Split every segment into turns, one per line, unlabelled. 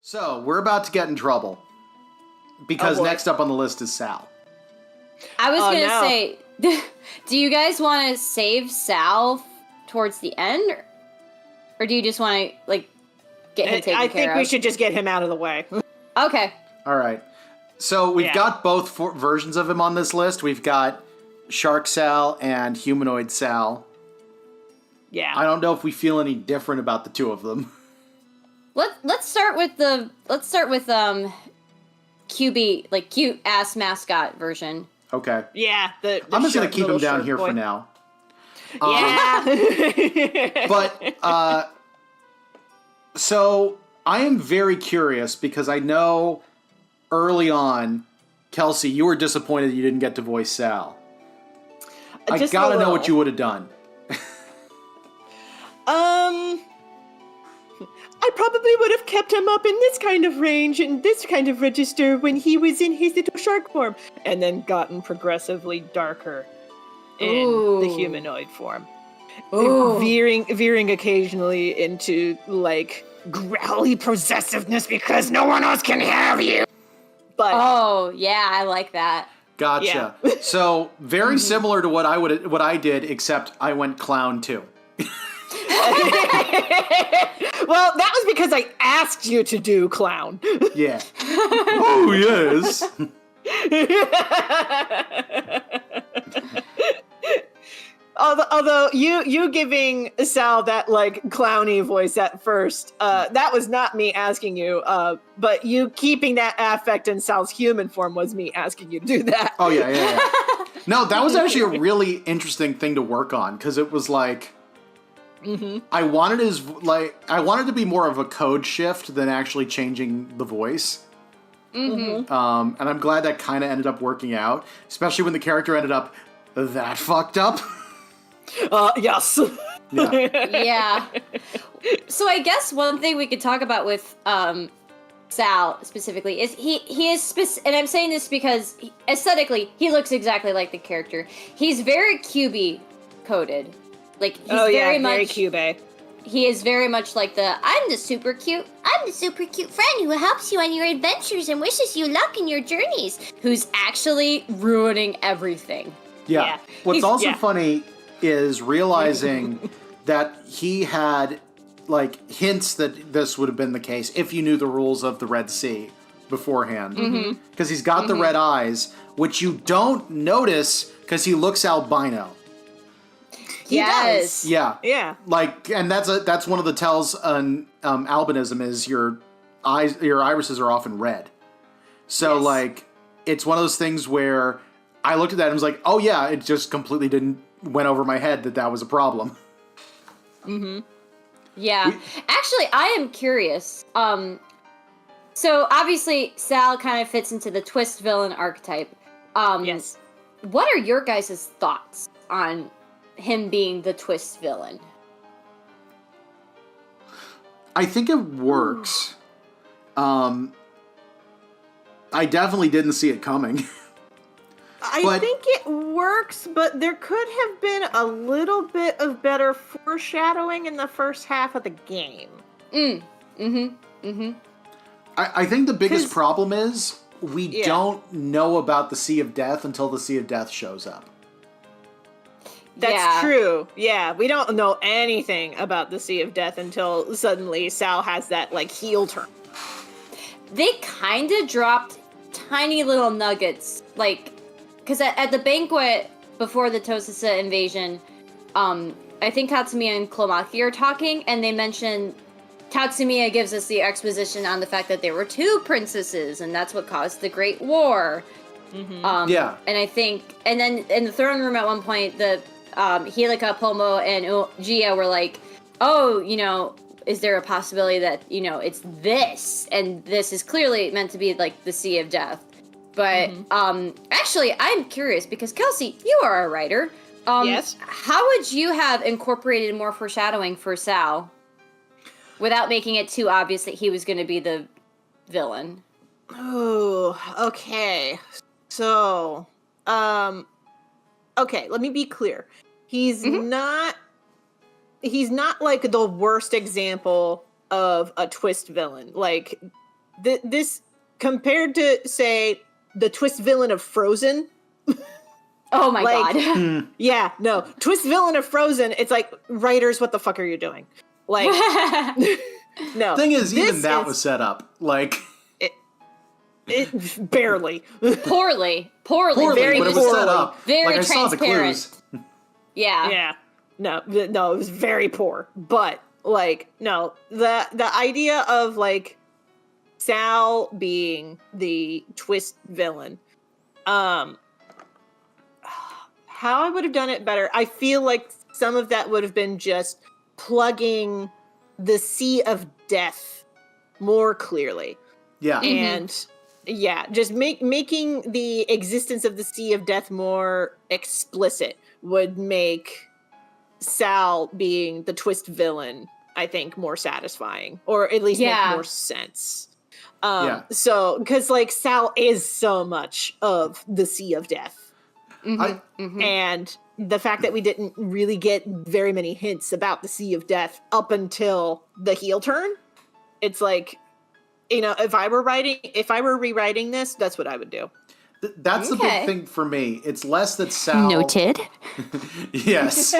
So, we're about to get in trouble. Because next up on the list is Sal.
I was going to say, do you guys want to save Sal towards the end? Or do you just want to, like, get him taken care of?
I think we should just get him out of the way.
Okay.
All right. So, we've got both versions of him on this list. We've got Shark Sal and Humanoid Sal.
Yeah.
I don't know if we feel any different about the two of them.
Let's start with QB, like cute ass mascot version.
Okay.
Yeah.
I'm just gonna keep him down here for now.
Yeah.
But so I am very curious because I know early on, Kelsey, you were disappointed you didn't get to voice Sal. I gotta know what you would have done.
I probably would have kept him up in this kind of range and this kind of register when he was in his little shark form, and then gotten progressively darker in the humanoid form. Veering occasionally into, like, growly possessiveness because no one else can have you. But
yeah, I like that.
Gotcha.
Yeah.
So very similar to what I did, except I went clown too.
Well, that was because I asked you to do clown.
Yeah. Oh, yes.
Although you giving Sal that, like, clowny voice at first, that was not me asking you, but you keeping that affect in Sal's human form was me asking you to do that.
Oh, yeah. No, that was actually a really interesting thing to work on, because it was like, I wanted to be more of a code shift than actually changing the voice. And I'm glad that kind of ended up working out, especially when the character ended up that fucked up.
Yes.
Yeah. So I guess one thing we could talk about with Sal specifically is he is and I'm saying this because aesthetically he looks exactly like the character. He's very QB coded. Like, he's very
QB.
He is very much like I'm the super cute friend who helps you on your adventures and wishes you luck in your journeys, who's actually ruining everything.
Yeah. What's also funny is realizing that he had, like, hints that this would have been the case if you knew the rules of the Red Sea beforehand. Because he's got the red eyes, which you don't notice because he looks albino.
He does.
Yeah. Like, and that's one of the tells on albinism is your irises are often red. So like, it's one of those things where I looked at that and was like, oh yeah, it just completely went over my head that was a problem.
Yeah. Actually, I am curious. So obviously Sal kind of fits into the twist villain archetype.
Yes.
What are your guys' thoughts on him being the twist villain?
I think it works. I definitely didn't see it coming.
I think it works, but there could have been a little bit of better foreshadowing in the first half of the game.
I think the biggest problem is we don't know about the Sea of Death until the Sea of Death shows up.
That's true. Yeah, we don't know anything about the Sea of Death until suddenly Sal has that, like, heel turn.
They kind of dropped tiny little nuggets, like, because at the banquet before the Tosasa invasion, I think Tatsumiya and Clomaki are talking, and they mention Tatsumiya gives us the exposition on the fact that there were two princesses, and that's what caused the Great War. And I think, and then in the throne room at one point, the Helika, Pomo, and Gia were like, oh, is there a possibility that, it's this? And this is clearly meant to be, like, the Sea of Death. But, actually, I'm curious, because, Kelsey, you are a writer.
Yes?
How would you have incorporated more foreshadowing for Sal without making it too obvious that he was going to be the villain?
Oh, okay. So, okay, let me be clear. He's not like the worst example of a twist villain. Like, this compared to, say, the twist villain of Frozen.
Oh my
Like,
god.
Yeah, no. Twist villain of Frozen, it's like, writers, what the fuck are you doing? Like, no.
Thing is, even
This
that
is-
was set up. Like,
It barely.
Poorly,
Very
but it was set
poorly.
up.
Very
like, I saw the
transparent.
clues.
Yeah.
Yeah. No, it was very poor. But like, no, the idea of like Sal being the twist villain, how I would have done it better. I feel like some of that would have been just plugging the Sea of Death more clearly.
Yeah.
And yeah, just making the existence of the Sea of Death more explicit would make Sal being the twist villain, I think, more satisfying, or at least make more sense. So, because like Sal is so much of the Sea of Death, and the fact that we didn't really get very many hints about the Sea of Death up until the heel turn, it's like, you know, if I were rewriting this, that's what I would do.
That's the big thing for me. It's less that Sal...
Noted.
Yes.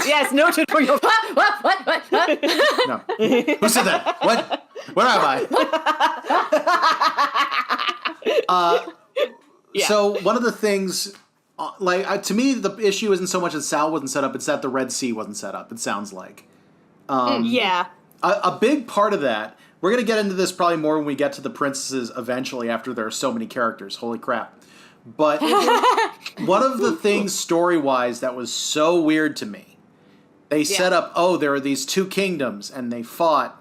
Yes, noted for your...
What?
No. Who said that? What? Where am I? So one of the things, to me, the issue isn't so much that Sal wasn't set up, it's that the Red Sea wasn't set up, it sounds like.
Yeah.
A big part of that, we're going to get into this probably more when we get to the princesses eventually after there are so many characters. Holy crap. But one of the things story-wise that was so weird to me, they set up, there are these two kingdoms, and they fought,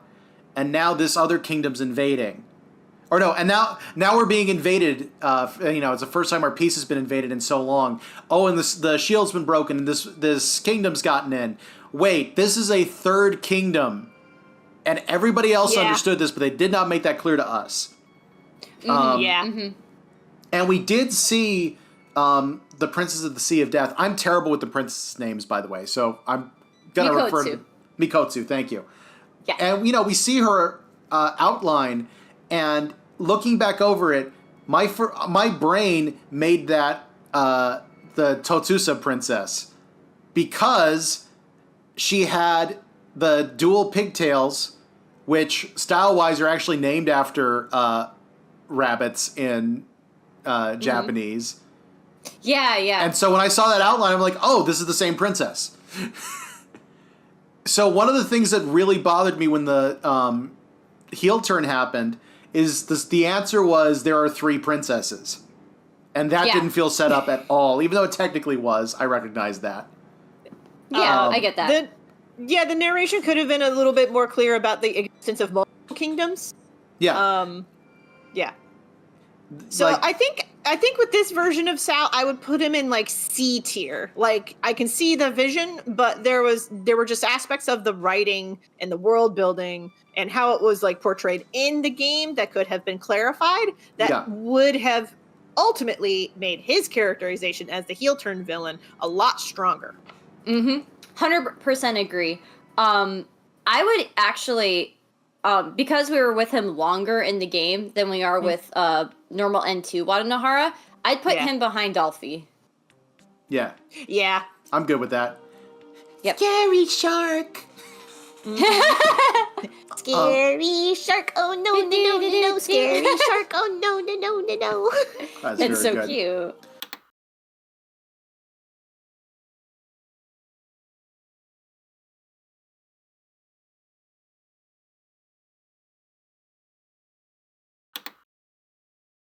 and now this other kingdom's invading. Or no, and now we're being invaded. It's the first time our piece has been invaded in so long. Oh, and the shield's been broken, and this kingdom's gotten in. Wait, this is a third kingdom. And everybody else understood this, but they did not make that clear to us. And we did see the Princess of the Sea of Death. I'm terrible with the princess names, by the way, so I'm going to refer to Mikotsu. Thank you.
Yeah.
And, we see her outline, and looking back over it, my brain made that the Totsusa princess because she had the dual pigtails, which style-wise are actually named after rabbits in Japanese.
Yeah.
And so when I saw that outline, I'm like, oh, this is the same princess. So one of the things that really bothered me when the heel turn happened is the answer was there are 3 princesses. And that didn't feel set up at all. Even though it technically was, I recognize that.
Yeah, I get that.
The narration could have been a little bit more clear about the existence of multiple kingdoms.
Yeah.
Yeah. So I think with this version of Sal, I would put him in like C tier. Like I can see the vision, but there were just aspects of the writing and the world building and how it was like portrayed in the game that could have been clarified that would have ultimately made his characterization as the heel turn villain a lot stronger.
100% agree. I would actually, because we were with him longer in the game than we are with normal N2 Wadanohara, I'd put him behind Dolphy.
Yeah.
Yeah.
I'm good with that.
Yep.
Scary shark. Scary shark. Oh no. Scary shark. Oh no.
That's
It's so
good.
cute.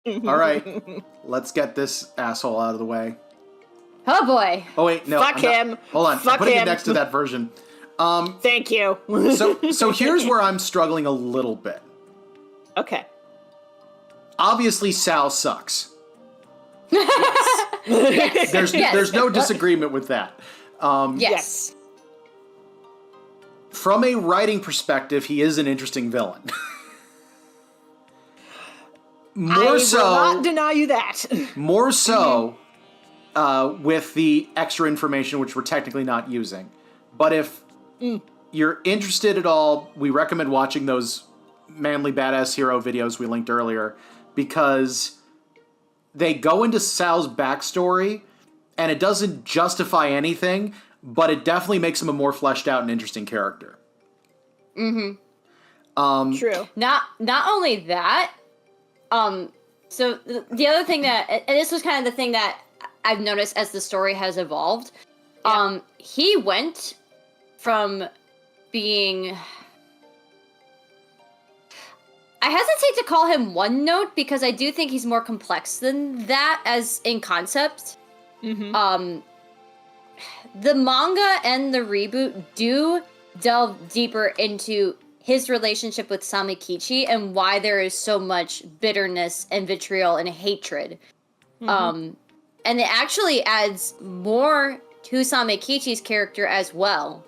All right, let's get this asshole out of the way.
Oh boy.
Oh wait, no.
Fuck him.
Hold on,
Fuck
I'm putting
him.
it next to that version.
Thank you.
So here's where I'm struggling a little bit.
Okay.
Obviously, Sal sucks.
Yes.
There's no disagreement with that.
Yes.
From a writing perspective, he is an interesting villain.
I will not deny you that.
More so with the extra information, which we're technically not using. But if you're interested at all, we recommend watching those Manly Badass Hero videos we linked earlier, because they go into Sal's backstory, and it doesn't justify anything, but it definitely makes him a more fleshed out and interesting character.
True.
Not only that, so the other thing that, and this was kind of the thing that I've noticed as the story has evolved, he went from being, I hesitate to call him one note because I do think he's more complex than that as in concept. The manga and the reboot do delve deeper into his relationship with Samikichi and why there is so much bitterness and vitriol and hatred. And it actually adds more to Samikichi's character as well.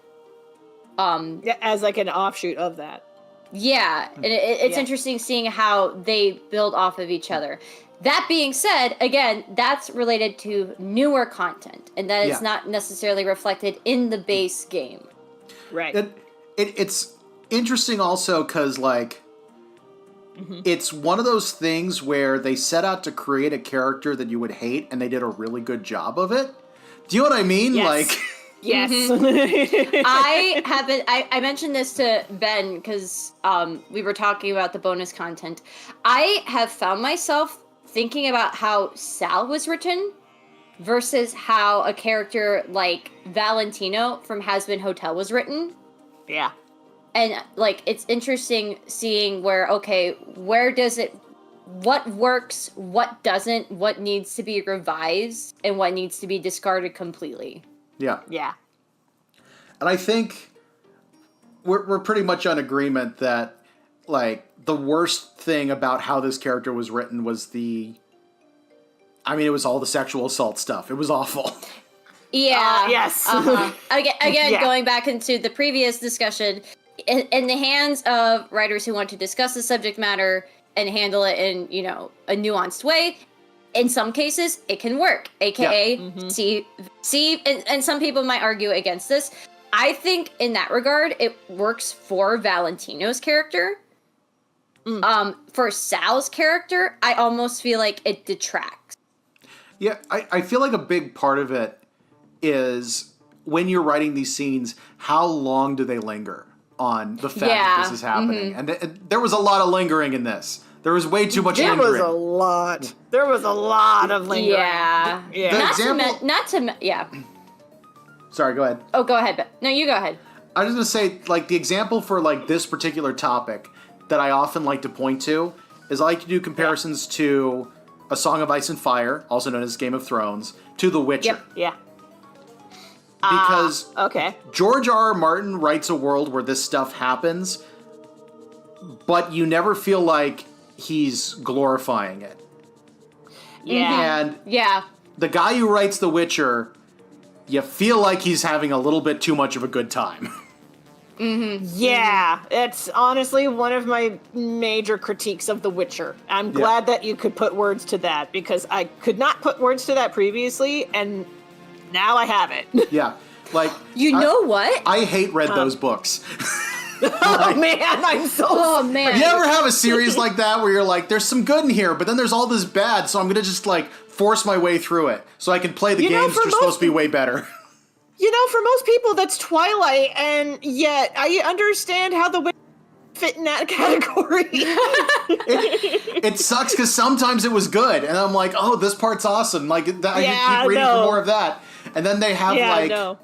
Yeah, as like an offshoot of that.
Yeah, and it's interesting seeing how they build off of each other. That being said, again, that's related to newer content, and that is not necessarily reflected in the base game.
Right.
It's interesting also because, like, it's one of those things where they set out to create a character that you would hate, and they did a really good job of it. Do you know what I mean?
Yes.
Like,
yes.
I mentioned this to Ben because we were talking about the bonus content. I have found myself thinking about how Sal was written versus how a character like Valentino from Has Been Hotel was written.
Yeah.
And, like, it's interesting seeing where, okay, where does it, what works, what doesn't, what needs to be revised, and what needs to be discarded completely.
yeah.
Yeah.
And I think we're pretty much on agreement that, like, the worst thing about how this character was written was it was all the sexual assault stuff. It was awful.
Yeah.
Yes.
Again, going back into the previous discussion, in the hands of writers who want to discuss the subject matter and handle it in, a nuanced way, in some cases, it can work. AKA, and some people might argue against this. I think in that regard, it works for Valentino's character. For Sal's character, I almost feel like it detracts.
Yeah, I feel like a big part of it is when you're writing these scenes, how long do they linger on the fact that this is happening? And there was a lot of lingering in this. There was way too much lingering.
There was a lot. There was a lot of lingering.
Yeah.
Yeah.
Sorry, go ahead.
Oh, go ahead. No, you go ahead.
I was going to say, like, the example for, like, this particular topic that I often like to point to is I like to do comparisons to A Song of Ice and Fire, also known as Game of Thrones, to The Witcher.
Yep.
Yeah.
Because
Okay.
George R. R. Martin writes a world where this stuff happens, but you never feel like he's glorifying it.
Yeah.
And
Yeah.
the guy who writes The Witcher, you feel like he's having a little bit too much of a good time.
Yeah, it's honestly one of my major critiques of The Witcher. I'm glad that you could put words to that, because I could not put words to that previously, and now I have it.
Yeah. Like,
You know what?
I hate read those books.
Oh man, I'm so
Oh, man.
You ever have a series like that where you're like, there's some good in here, but then there's all this bad, so I'm going to just, like, force my way through it so I can play the games
for
which are supposed to be way better.
for most people that's Twilight, and yet I understand how The Witcher fit in that category.
It sucks because sometimes it was good, and I'm like, oh, this part's awesome. Like, I can keep reading for more of that. And then they have,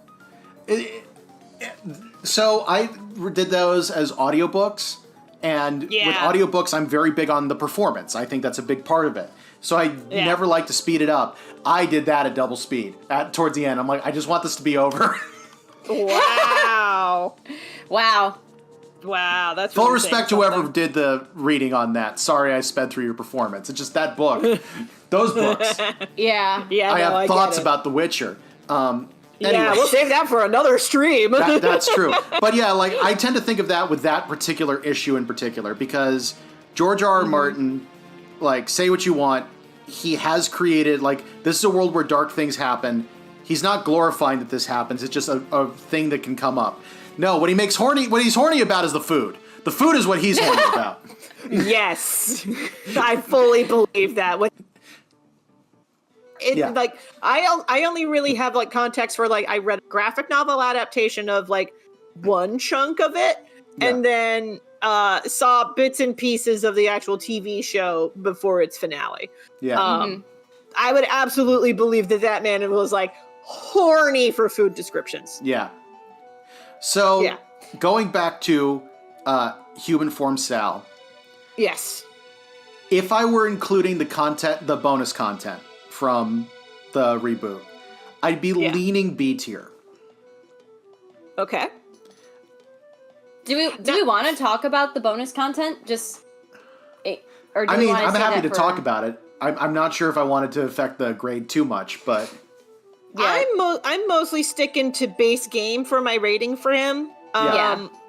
so I did those as audiobooks, and with audiobooks, I'm very big on the performance. I think that's a big part of it. So I never like to speed it up. I did that at double speed towards the end. I'm like, I just want this to be over.
Wow.
Wow.
Wow, that's
Full
really
respect to
saying
whoever
something.
did the reading on that. Sorry I sped through your performance. It's just that book. Those books.
Yeah.
Yeah,
I have thoughts
get it.
about The Witcher. Anyway.
Yeah, we'll save that for another stream.
That's true. But yeah, like, I tend to think of that with that particular issue in particular, because George R. R. Martin, like, say what you want, he has created, like, this is a world where dark things happen. He's not glorifying that this happens. It's just a thing that can come up. No, what he's horny about is the food. The food is what he's horny about.
Yes, I fully believe that. Like I only really have like context for like I read a graphic novel adaptation of like one chunk of it, and then saw bits and pieces of the actual TV show before its finale.
Yeah.
I would absolutely believe that man was like horny for food descriptions.
Yeah. So going back to human form Sal.
Yes.
If I were including the bonus content from the reboot, I'd be leaning B tier.
Okay.
Do we want to talk about the bonus content? I'm
happy to talk about it. I'm not sure if I wanted to affect the grade too much, but
I'm mostly sticking to base game for my rating for him.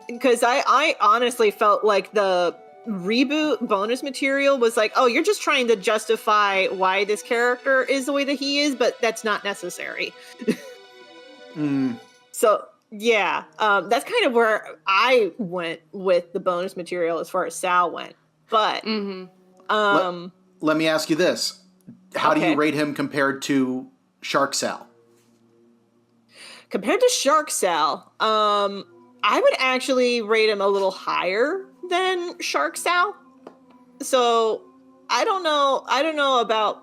Because I honestly felt like the reboot bonus material was like, oh, you're just trying to justify why this character is the way that he is, but that's not necessary. So yeah, that's kind of where I went with the bonus material as far as Sal went. But
let me ask you this: how do you rate him compared to Shark Sal?
Compared to Shark Sal, I would actually rate him a little higher than Shark Sal. So I don't know about.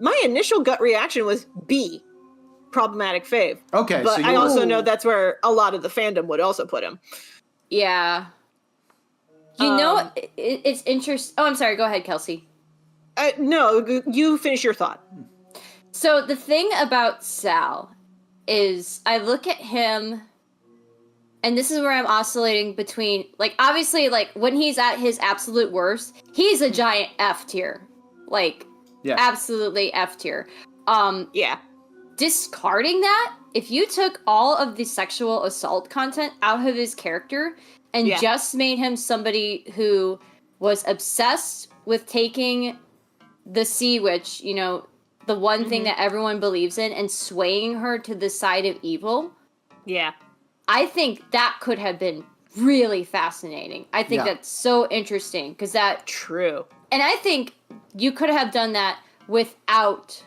My initial gut reaction was B, problematic fave.
Okay,
but I also know that's where a lot of the fandom would also put him.
Yeah. It's interesting. Oh, I'm sorry. Go ahead, Kelsey.
No, you finish your thought.
So the thing about Sal is I look at him, and this is where I'm oscillating between, like, obviously, like, when he's at his absolute worst, he's a giant F tier. Like, absolutely F tier. Discarding that, if you took all of the sexual assault content out of his character and just made him somebody who was obsessed with taking the sea witch, the one thing that everyone believes in, and swaying her to the side of evil.
Yeah.
I think that could have been really fascinating. I think that's so interesting because that...
True.
And I think you could have done that without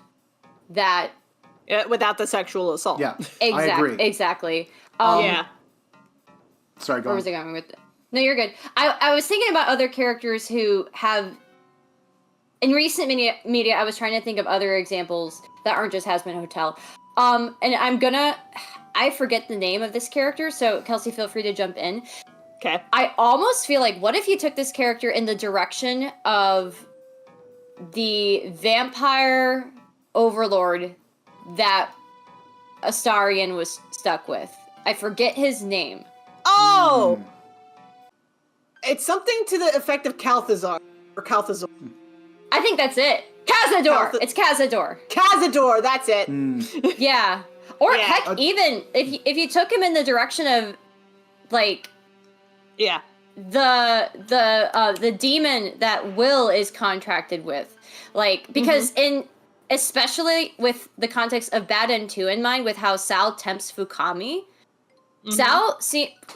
that...
without the sexual assault.
Yeah, I agree.
Exactly.
Sorry, go on.
Where was I going with it? No, you're good. I was thinking about other characters who have... In recent media, I was trying to think of other examples that aren't just Hazbin Hotel. And I forget the name of this character, so Kelsey, feel free to jump in.
Okay.
I almost feel like, what if you took this character in the direction of the vampire overlord that Astarion was stuck with? I forget his name.
Oh! It's something to the effect of Calthazar. Or Calthazor.
I think that's it. Cazador! It's Cazador.
Cazador, that's it.
Yeah. Or heck, even if you took him in the direction of, like, the demon that Will is contracted with, like, because especially with the context of Bad End 2 in mind, with how Sal tempts Fukami, Sal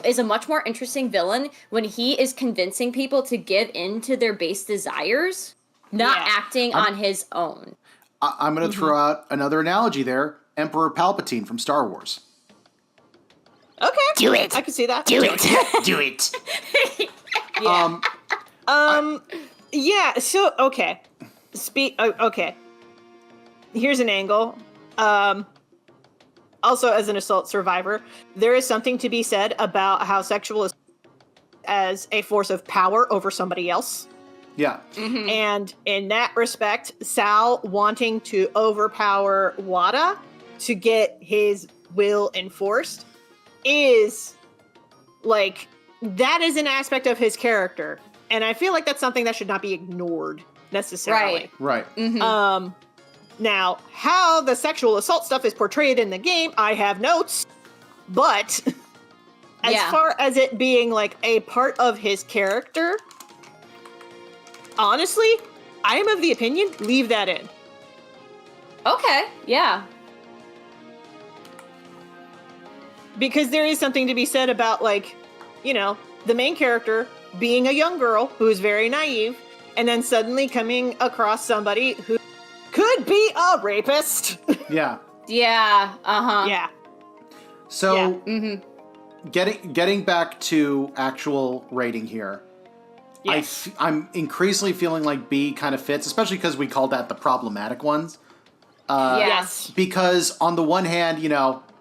is a much more interesting villain when he is convincing people to give in to their base desires, not acting on his own.
I'm going to throw out another analogy there. Emperor Palpatine from Star Wars.
Okay. Do it. I can see that.
Do it. Do it.
Yeah. So, okay. Okay. Here's an angle. Also, as an assault survivor, there is something to be said about how sexual is as a force of power over somebody else.
Yeah.
And in that respect, Sal wanting to overpower Wada to get his will enforced is, like, that is an aspect of his character. And I feel like that's something that should not be ignored necessarily.
Right.
Now, how the sexual assault stuff is portrayed in the game, I have notes. But as far as it being, like, a part of his character, honestly, I am of the opinion, leave that in.
Okay, yeah.
Because there is something to be said about, like, the main character being a young girl who is very naive, and then suddenly coming across somebody who could be a rapist.
Yeah.
Yeah. Uh-huh.
Yeah.
So,
Yeah.
getting back to actual rating here,
Yes.
I'm increasingly feeling like B kind of fits, especially because we called that the problematic ones.
Yes.
Because on the one hand,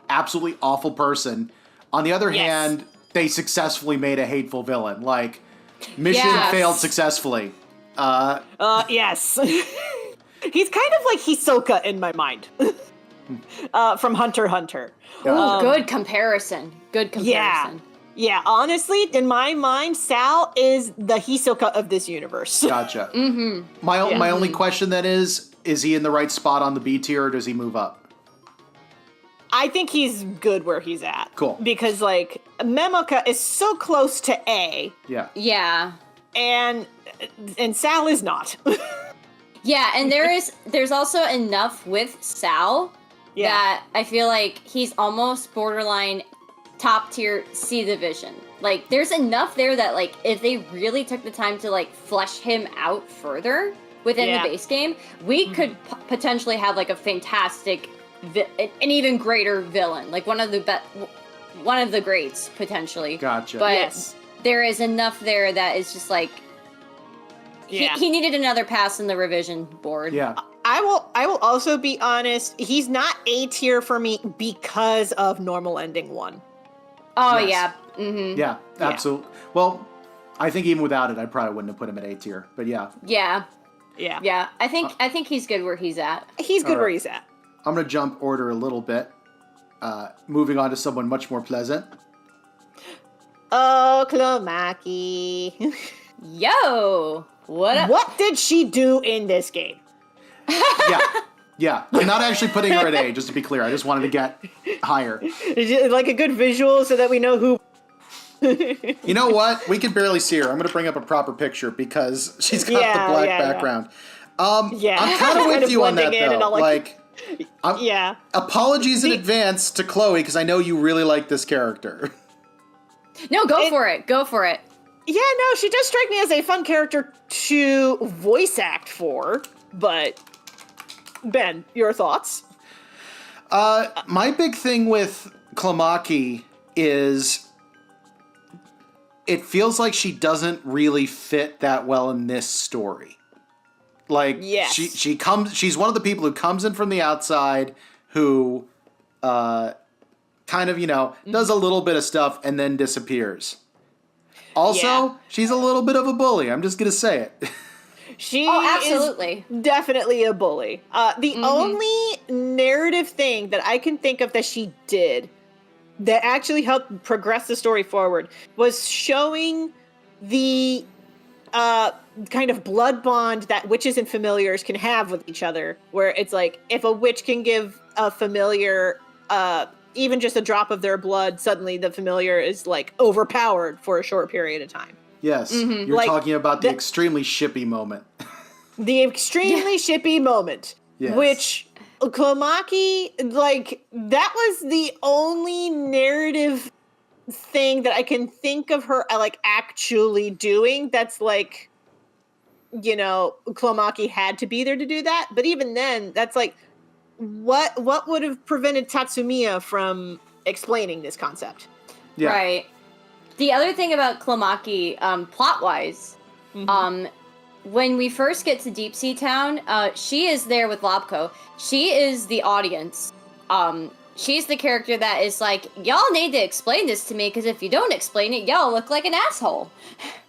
absolutely awful person. On the other hand, they successfully made a hateful villain. Like, mission failed successfully.
Yes. He's kind of like Hisoka in my mind. From Hunter x Hunter.
Ooh, good comparison. Good comparison.
Yeah, honestly, in my mind, Sal is the Hisoka of this universe.
Gotcha. My only question then is he in the right spot on the B tier, or does he move up?
I think he's good where he's at.
Cool.
Because, like, Memoka is so close to A.
Yeah.
Yeah.
And Sal is not.
Yeah, and there's also enough with Sal that I feel like he's almost borderline top tier C division. Like, there's enough there that, like, if they really took the time to, like, flesh him out further within the base game, we could potentially have, like, a fantastic, an even greater villain. Like, one of the greats, potentially.
Gotcha.
But there is enough there that is just, like, he needed another pass in the revision board.
Yeah. I will also be honest, he's not A tier for me because of normal ending 1.
Oh,
Yes.
yeah. Mm-hmm.
Yeah, absolutely. Well, I think even without it, I probably wouldn't have put him at A tier. But yeah.
Yeah.
Yeah.
Yeah. I think he's good where he's at.
He's good where he's at.
I'm going to jump order a little bit. Moving on to someone much more pleasant.
Oh, Clomaki.
Yo! What up?
What did she do in this game?
Yeah. I'm not actually putting her at A, just to be clear. I just wanted to get higher.
Like a good visual so that we know who...
You know what? We can barely see her. I'm going to bring up a proper picture because she's got the black background. I'm kind of with you on that, though. Apologies in advance to Chloe, because I know you really like this character.
No, go for it. Go for it.
Yeah, no, she does strike me as a fun character to voice act for, but... Ben, your thoughts?
My big thing with Clomaki is it feels like she doesn't really fit that well in this story. Like, she's one of the people who comes in from the outside who kind of, does a little bit of stuff and then disappears. Also, she's a little bit of a bully. I'm just going to say it.
She
absolutely.
is definitely a bully. The only narrative thing that I can think of that she did that actually helped progress the story forward was showing the kind of blood bond that witches and familiars can have with each other, where it's like, if a witch can give a familiar even just a drop of their blood, suddenly the familiar is, like, overpowered for a short period of time.
Yes, you're talking about the extremely shippy moment.
The extremely shippy moment.
Yes.
Which, Clomaki, like, that was the only narrative thing that I can think of her, like, actually doing that's, like, Clomaki had to be there to do that. But even then, that's, like, what would have prevented Tatsumiya from explaining this concept?
Yeah.
Right. The other thing about Clomaki, plot-wise, when we first get to Deep Sea Town, she is there with Lobko. She is the audience. She's the character that is like, y'all need to explain this to me, because if you don't explain it, y'all look like an asshole.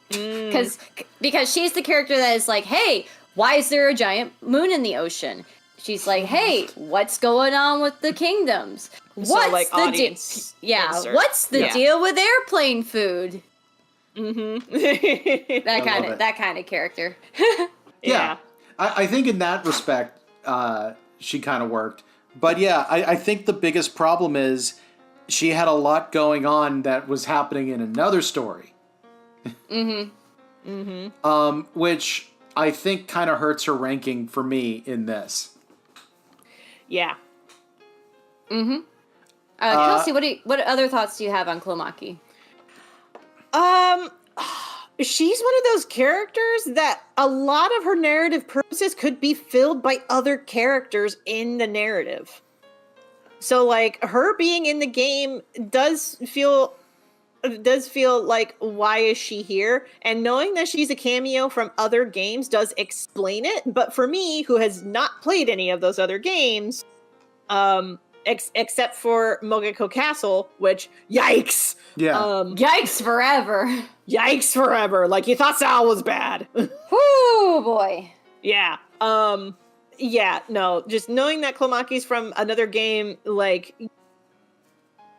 Because she's the character that is like, hey, why is there a giant moon in the ocean? She's like, hey, what's going on with the kingdoms? What's the deal? What's the deal with airplane food? That kind of character.
Yeah. I think in that respect, she kind of worked. But yeah, I think the biggest problem is she had a lot going on that was happening in another story. Which I think kind of hurts her ranking for me in this.
Yeah.
Kelsey, what other thoughts do you have on Clomaki?
She's one of those characters that a lot of her narrative purposes could be filled by other characters in the narrative. So, like, her being in the game does feel like, why is she here? And knowing that she's a cameo from other games does explain it. But for me, who has not played any of those other games, except for Mogeko Castle, which, yikes!
Yeah.
Yikes forever.
Yikes forever. Like, you thought Sal was bad.
Whoo, boy.
Yeah. Yeah, no, just knowing that Clomaki's from another game, like,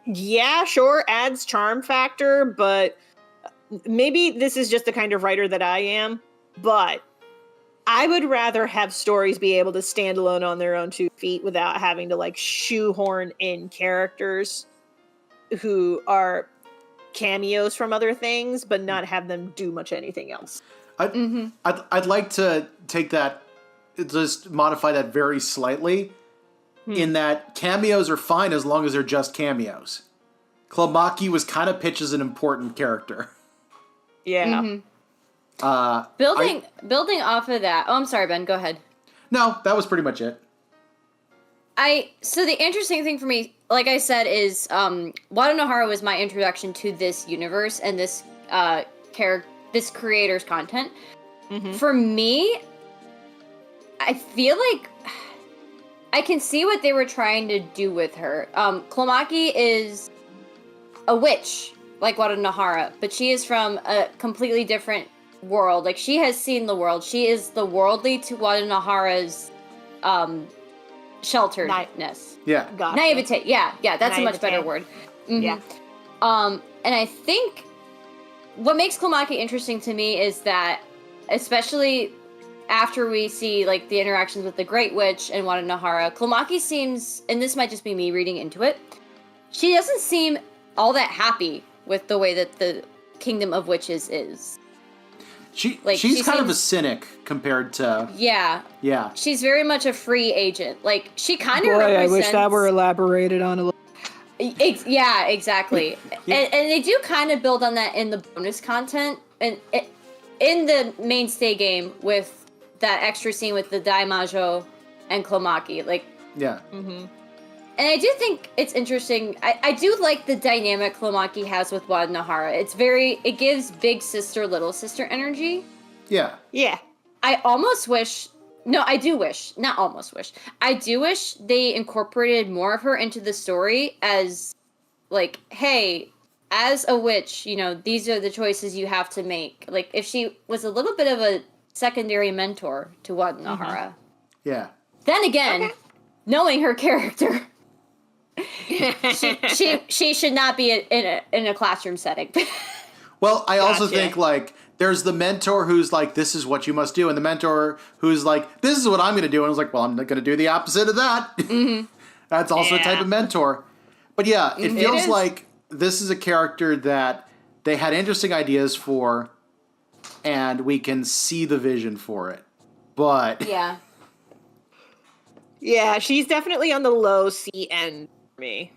yeah, sure, adds charm factor, but maybe this is just the kind of writer that I am, but I would rather have stories be able to stand alone on their own 2 feet without having to, like, shoehorn in characters who are cameos from other things, but not have them do much anything else.
I'd like to take that, just modify that very slightly, in that cameos are fine as long as they're just cameos. Clomaki was kind of pitched as an important character.
Yeah.
Building off of that. Oh, I'm sorry, Ben. Go ahead.
No, that was pretty much it.
So the interesting thing for me, like I said, is Wadanohara was my introduction to this universe and this this creator's content. For me, I feel like I can see what they were trying to do with her. Clomaki is a witch, like Wadanohara, but she is from a completely different world. Like, she has seen the world. She is the worldly to Wadanohara's shelteredness.
Yeah.
Gotcha.
Naivete. Yeah, that's a much
Naivete.
better word.
Yeah.
And I think what makes Clomaki interesting to me is that, especially after we see, like, the interactions with the Great Witch and Wadanohara, Clomaki seems, and this might just be me reading into it, she doesn't seem all that happy with the way that the Kingdom of Witches is.
She's
she
kind of a
seems-
cynic compared to...
Yeah.
Yeah.
She's very much a free agent. Like, she kind of
Boy,
represents...
I wish that were elaborated on a little.
Yeah, exactly. And they do kind of build on that in the bonus content. And in the mainstay game with that extra scene with the Daimajo and Clomaki. Like,
Yeah.
and I do think it's interesting. I do like the dynamic Clomaki has with Wadanohara. It gives big sister, little sister energy.
Yeah.
Yeah.
I almost wish... No, I do wish. Not almost wish. I do wish they incorporated more of her into the story as, like, hey, as a witch, you know, these are the choices you have to make. Like, if she was a little bit of a secondary mentor to Wadanohara.
Yeah.
Then again, knowing her character, she should not be in a classroom setting.
Well, I also
Gotcha.
think, like, there's the mentor who's like, this is what you must do, and the mentor who's like, this is what I'm going to do, and I was like, well, I'm going to do the opposite of that. That's also a type of mentor. But yeah, it feels
is.
like this is a character that they had interesting ideas for, and we can see the vision for it. But
Yeah.
Yeah, she's definitely on the low C end for me.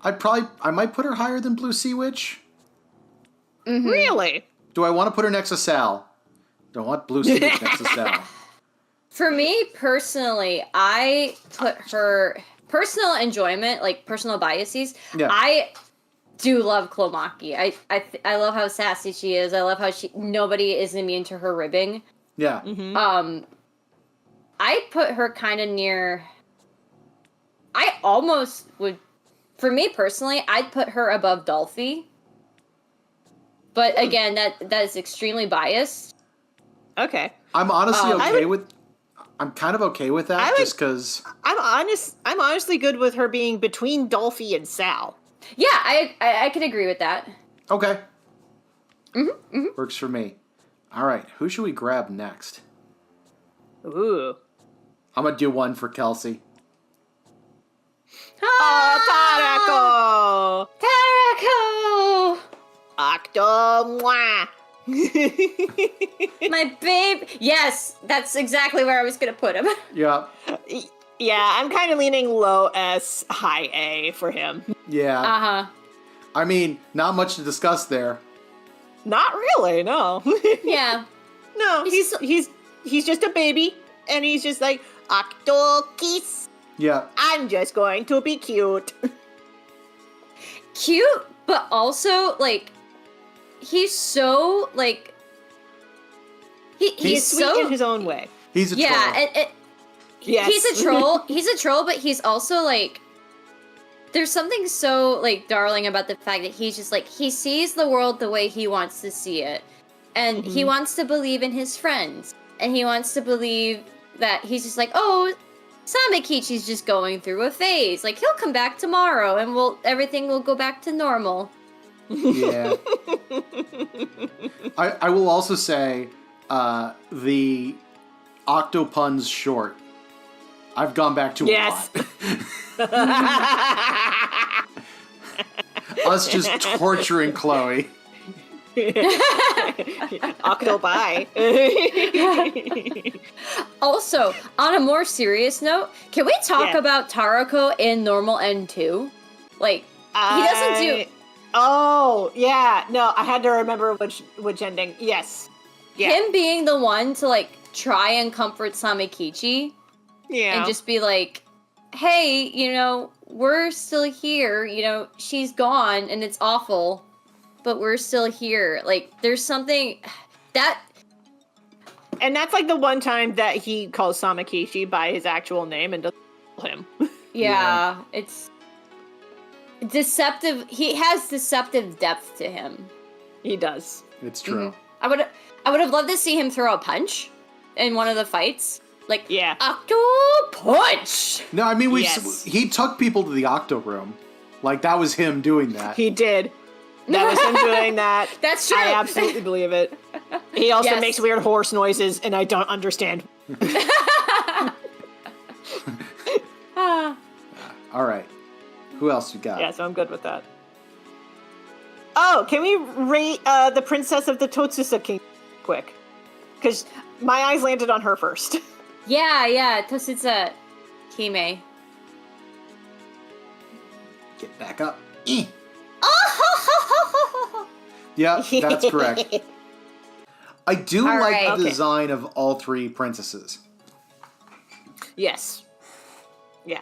I might put her higher than Blue Sea Witch.
Really?
Do I want to put her next to Sal? Don't want Blue Sea Witch next to Sal.
For me, personally, I put her... Personal enjoyment, like personal biases,
Yeah.
I do love Clomaki. I love how sassy she is. I love how nobody is immune to her ribbing.
Yeah.
I put her kind of near... I almost would... For me, personally, I'd put her above Dolphy. But again, that is extremely biased.
Okay.
I'm honestly
I
okay I'm kind of okay with that, just because...
I'm honestly good with her being between Dolphy and Sal.
Yeah, I could agree with that.
Okay. Works for me. All right, who should we grab next?
Ooh.
I'm going to do one for Kelsey.
Oh,
Tarako!
Octo moi.
My babe. Yes, that's exactly where I was going to put him.
Yeah.
Yeah, I'm kind of leaning low S, high A for him.
Yeah.
Uh-huh.
I mean, not much to discuss there.
Not really, no.
Yeah.
No, he's just a baby, and he's just like, Octo-kiss.
Yeah.
I'm just going to be cute.
Cute, but also, like, he's so, like... He's
sweet
so...
in his own way.
He's a troll.
Yeah,
Yes.
he's a troll. He's a troll, but he's also, like... There's something so, like, darling about the fact that he's just, like, he sees the world the way he wants to see it. And he wants to believe in his friends. And he wants to believe that he's just like, oh, Samakichi's just going through a phase. Like, he'll come back tomorrow and everything will go back to normal.
Yeah. I will also say, the Octopun's short. I've gone back to a lot. Us just torturing Chloe.
Octopi.
Also, on a more serious note, can we talk about Tarako in normal N2? Like, he doesn't do...
Oh, yeah. No, I had to remember which ending. Yes. Yeah.
Him being the one to, like, try and comfort Samakichi.
Yeah.
And just be like, hey, you know, we're still here. You know, she's gone and it's awful, but we're still here. Like, there's something that...
And that's, like, the one time that he calls Samakichi by his actual name and doesn't call him.
Yeah, it's... deceptive. He has deceptive depth to him.
He does.
It's true.
I would have loved to see him throw a punch in one of the fights. Like, Octo Punch!
No, I mean, he took people to the Octo Room. Like, that was him doing that.
He did. That was him doing that.
That's true.
I absolutely believe it. He also makes weird horse noises, and I don't understand.
All right. Who else you got?
Yeah, so I'm good with that. Oh, can we rate the Princess of the Totsusa King quick? Because my eyes landed on her first.
Yeah, Totsusa Hime.
Get back up. Yeah, that's correct. I do like the design of all three princesses.
Yes. Yeah.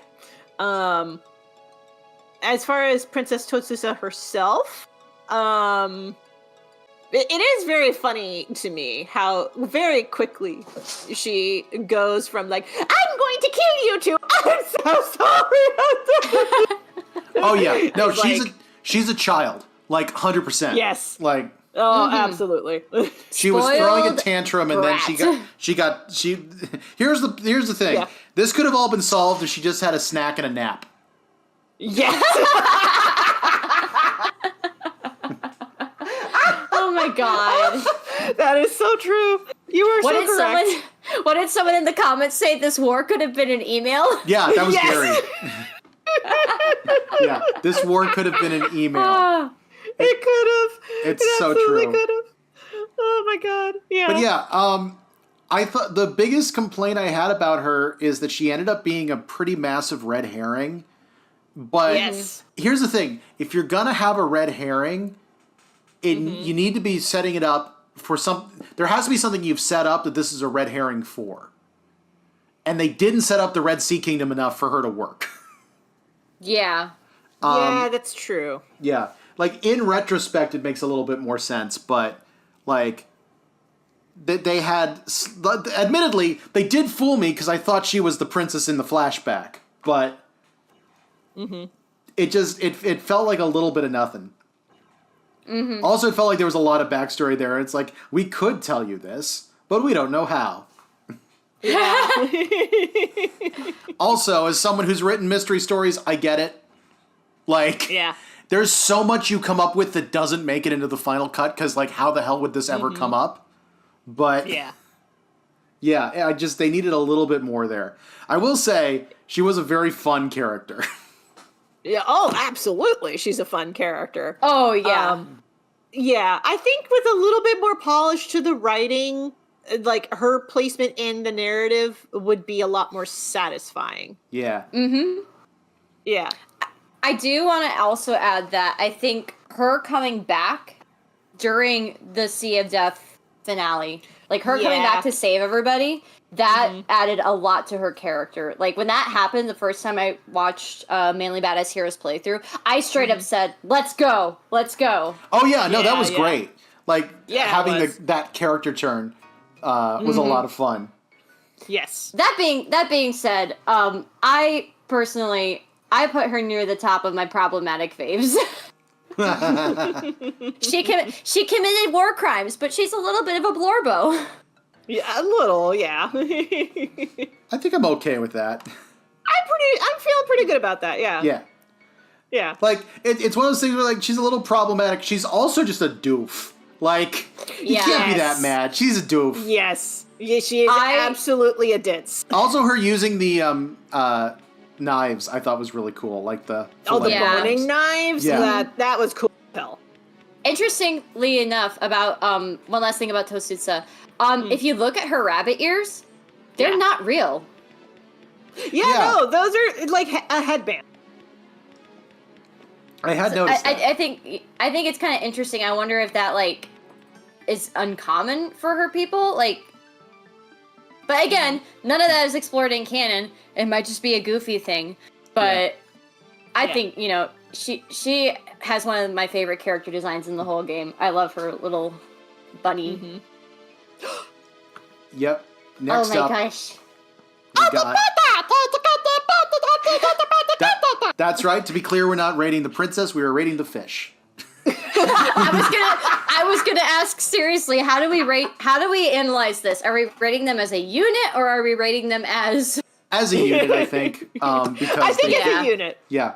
As far as Princess Totsusa herself, it is very funny to me how very quickly she goes from like, I'm going to kill you to, I'm so sorry.
Oh yeah, no, she's a child, like 100%.
Yes,
like
absolutely.
She was throwing a tantrum, and then she got. Here's the thing.
Yeah.
This could have all been solved if she just had a snack and a nap.
Yes.
Oh my god.
That is so true. You are so correct.
What did someone in the comments say? This war could have been an email?
Yeah, that was Gary. Yeah, this war could have been an email.
It could have.
It's so true.
Could have. Oh my god. Yeah.
But yeah, I thought the biggest complaint I had about her is that she ended up being a pretty massive red herring. But here's the thing: if you're gonna have a red herring, you need to be setting it up for some. There has to be something you've set up that this is a red herring for, and they didn't set up the Red Sea Kingdom enough for her to work.
Yeah.
Yeah, that's true.
Yeah, like in retrospect, it makes a little bit more sense, but like they had, admittedly, they did fool me because I thought she was the princess in the flashback, but it felt like a little bit of nothing. Also, it felt like there was a lot of backstory there. It's like, we could tell you this, but we don't know how.
Yeah.
Also, as someone who's written mystery stories, I get it. Like, there's so much you come up with that doesn't make it into the final cut, because, like, how the hell would this ever come up? But, yeah, they needed a little bit more there. I will say, she was a very fun character.
Yeah. Oh, absolutely. She's a fun character.
Oh, yeah.
Yeah. I think with a little bit more polish to the writing, like, her placement in the narrative would be a lot more satisfying.
Yeah.
Yeah.
I do want to also add that I think her coming back during the Sea of Death finale. Like, her coming back to save everybody, that added a lot to her character. Like, when that happened the first time I watched ManlyBadassHero's playthrough, I straight up said, let's go, let's go.
Oh, yeah, no, that was great. Like, having that character turn was a lot of fun.
Yes.
That being said, I personally, I put her near the top of my problematic faves. She committed war crimes, but she's a little bit of a blorbo.
Yeah, a little, yeah.
I think I'm okay with that.
I'm feeling pretty good about that, yeah.
Yeah.
Yeah.
Like, it's one of those things where, like, she's a little problematic. She's also just a doof. Like, you can't be that mad. She's a doof.
Yes. Yeah, she is absolutely a ditz.
Also, her using the knives, I thought was really cool. Like the
burning knives?
Yeah.
That was cool as hell.
Interestingly enough, about one last thing about Tosusa, if you look at her rabbit ears, they're not real.
Yeah, no, those are like a headband.
I had noticed that.
I think it's kind of interesting. I wonder if that, like, is uncommon for her people. Like, but again, none of that is explored in canon. It might just be a goofy thing. But I think, you know, she has one of my favorite character designs in the whole game. I love her little bunny.
Yep. Next up.
Oh my gosh.
That's right. To be clear, we're not rating the princess. We are rating the fish.
I was gonna ask seriously. How do we analyze this? Are we rating them as a unit, or are we rating them as
a unit? I think. Because
I think it's a unit.
Yeah.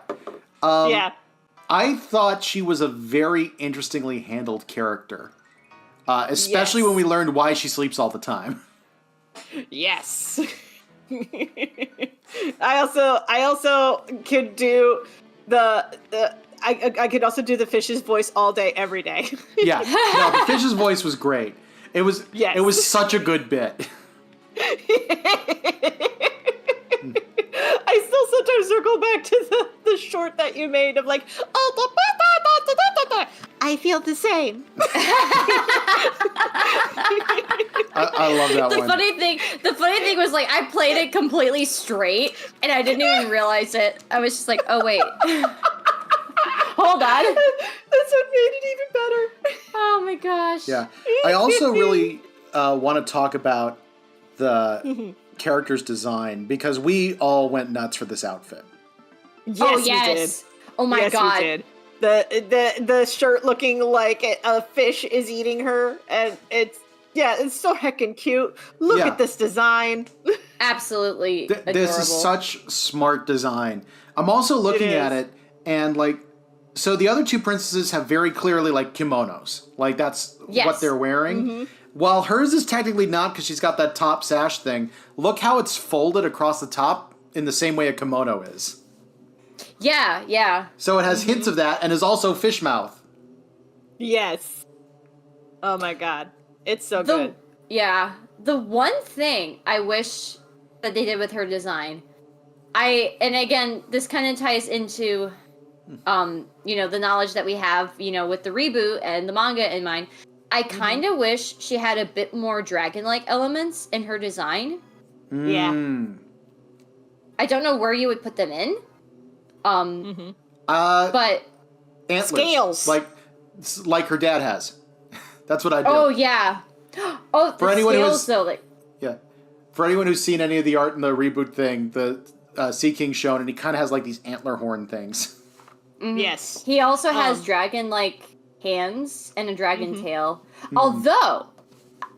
I thought she was a very interestingly handled character, especially when we learned why she sleeps all the time.
Yes. I also could do I could also do the fish's voice all day, every day.
Yeah, no, the fish's voice was great. It was such a good bit.
I still sometimes circle back to the short that you made of like, I feel the same.
I love that one.
The funny thing was, like, I played it completely straight, and I didn't even realize it. I was just like, oh wait, hold on.
That's what made it even better.
Oh my gosh.
Yeah, I also really want to talk about the character's design, because we all went nuts for this outfit.
Yes,
we did. Oh my god.
We did. The shirt looking like a fish is eating her, and it's so heckin' cute. Look at this design.
Absolutely adorable.
This is such smart design. I'm also looking at it, and like, so the other two princesses have very clearly like kimonos. Like, that's what they're wearing. While hers is technically not, because she's got that top sash thing. Look how it's folded across the top in the same way a kimono is.
Yeah, yeah.
So it has hints of that, and is also fish mouth.
Yes. Oh my god. It's so good.
Yeah. The one thing I wish that they did with her design, and again, this kind of ties into, you know, the knowledge that we have, you know, with the reboot and the manga in mind. I kind of wish she had a bit more dragon-like elements in her design.
Yeah.
I don't know where you would put them in.
But antlers,
scales,
like her dad has. That's what I do.
Oh yeah. Oh,
for anyone
scales, though, like,
for anyone who's seen any of the art in the reboot thing, the Sea King's shown, and he kind of has like these antler horn things.
Yes.
He also has dragon-like hands and a dragon tail. Although,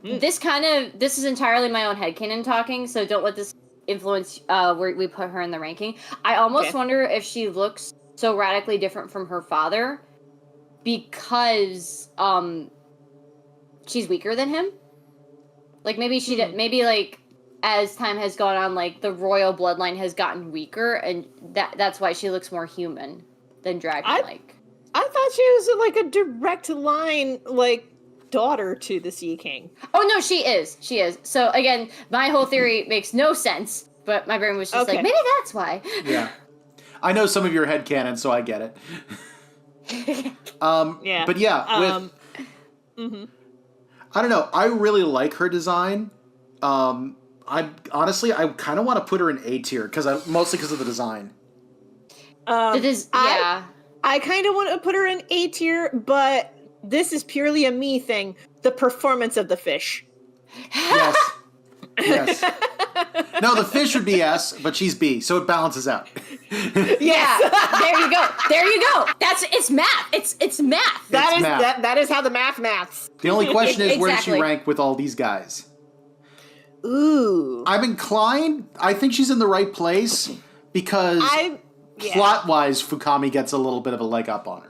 this is entirely my own headcanon talking, so don't let this influence where we put her in the ranking. I almost wonder if she looks so radically different from her father because she's weaker than him. Like, maybe maybe like as time has gone on, like the royal bloodline has gotten weaker, and that's why she looks more human than dragon-like.
I thought she was like a direct line, like, daughter to the Sea King.
Oh no, she is. So again, my whole theory makes no sense, but my brain was just like, maybe that's why.
Yeah. I know some of your headcanon, so I get it. But yeah,
Mm-hmm.
I don't know. I really like her design. I honestly, I kind of want to put her in A tier mostly because of the design.
Yeah.
I kind of want to put her in A tier, but this is purely a me thing. The performance of the fish.
Yes. Yes. No, the fish would be S, but she's B, so it balances out.
Yeah. There you go. There you go. It's math. It's math.
That is how the maths.
The only question is, where does she
Exactly.
rank with all these guys?
Ooh.
I'm inclined. I think she's in the right place because plot-wise, Fukami gets a little bit of a leg up on her.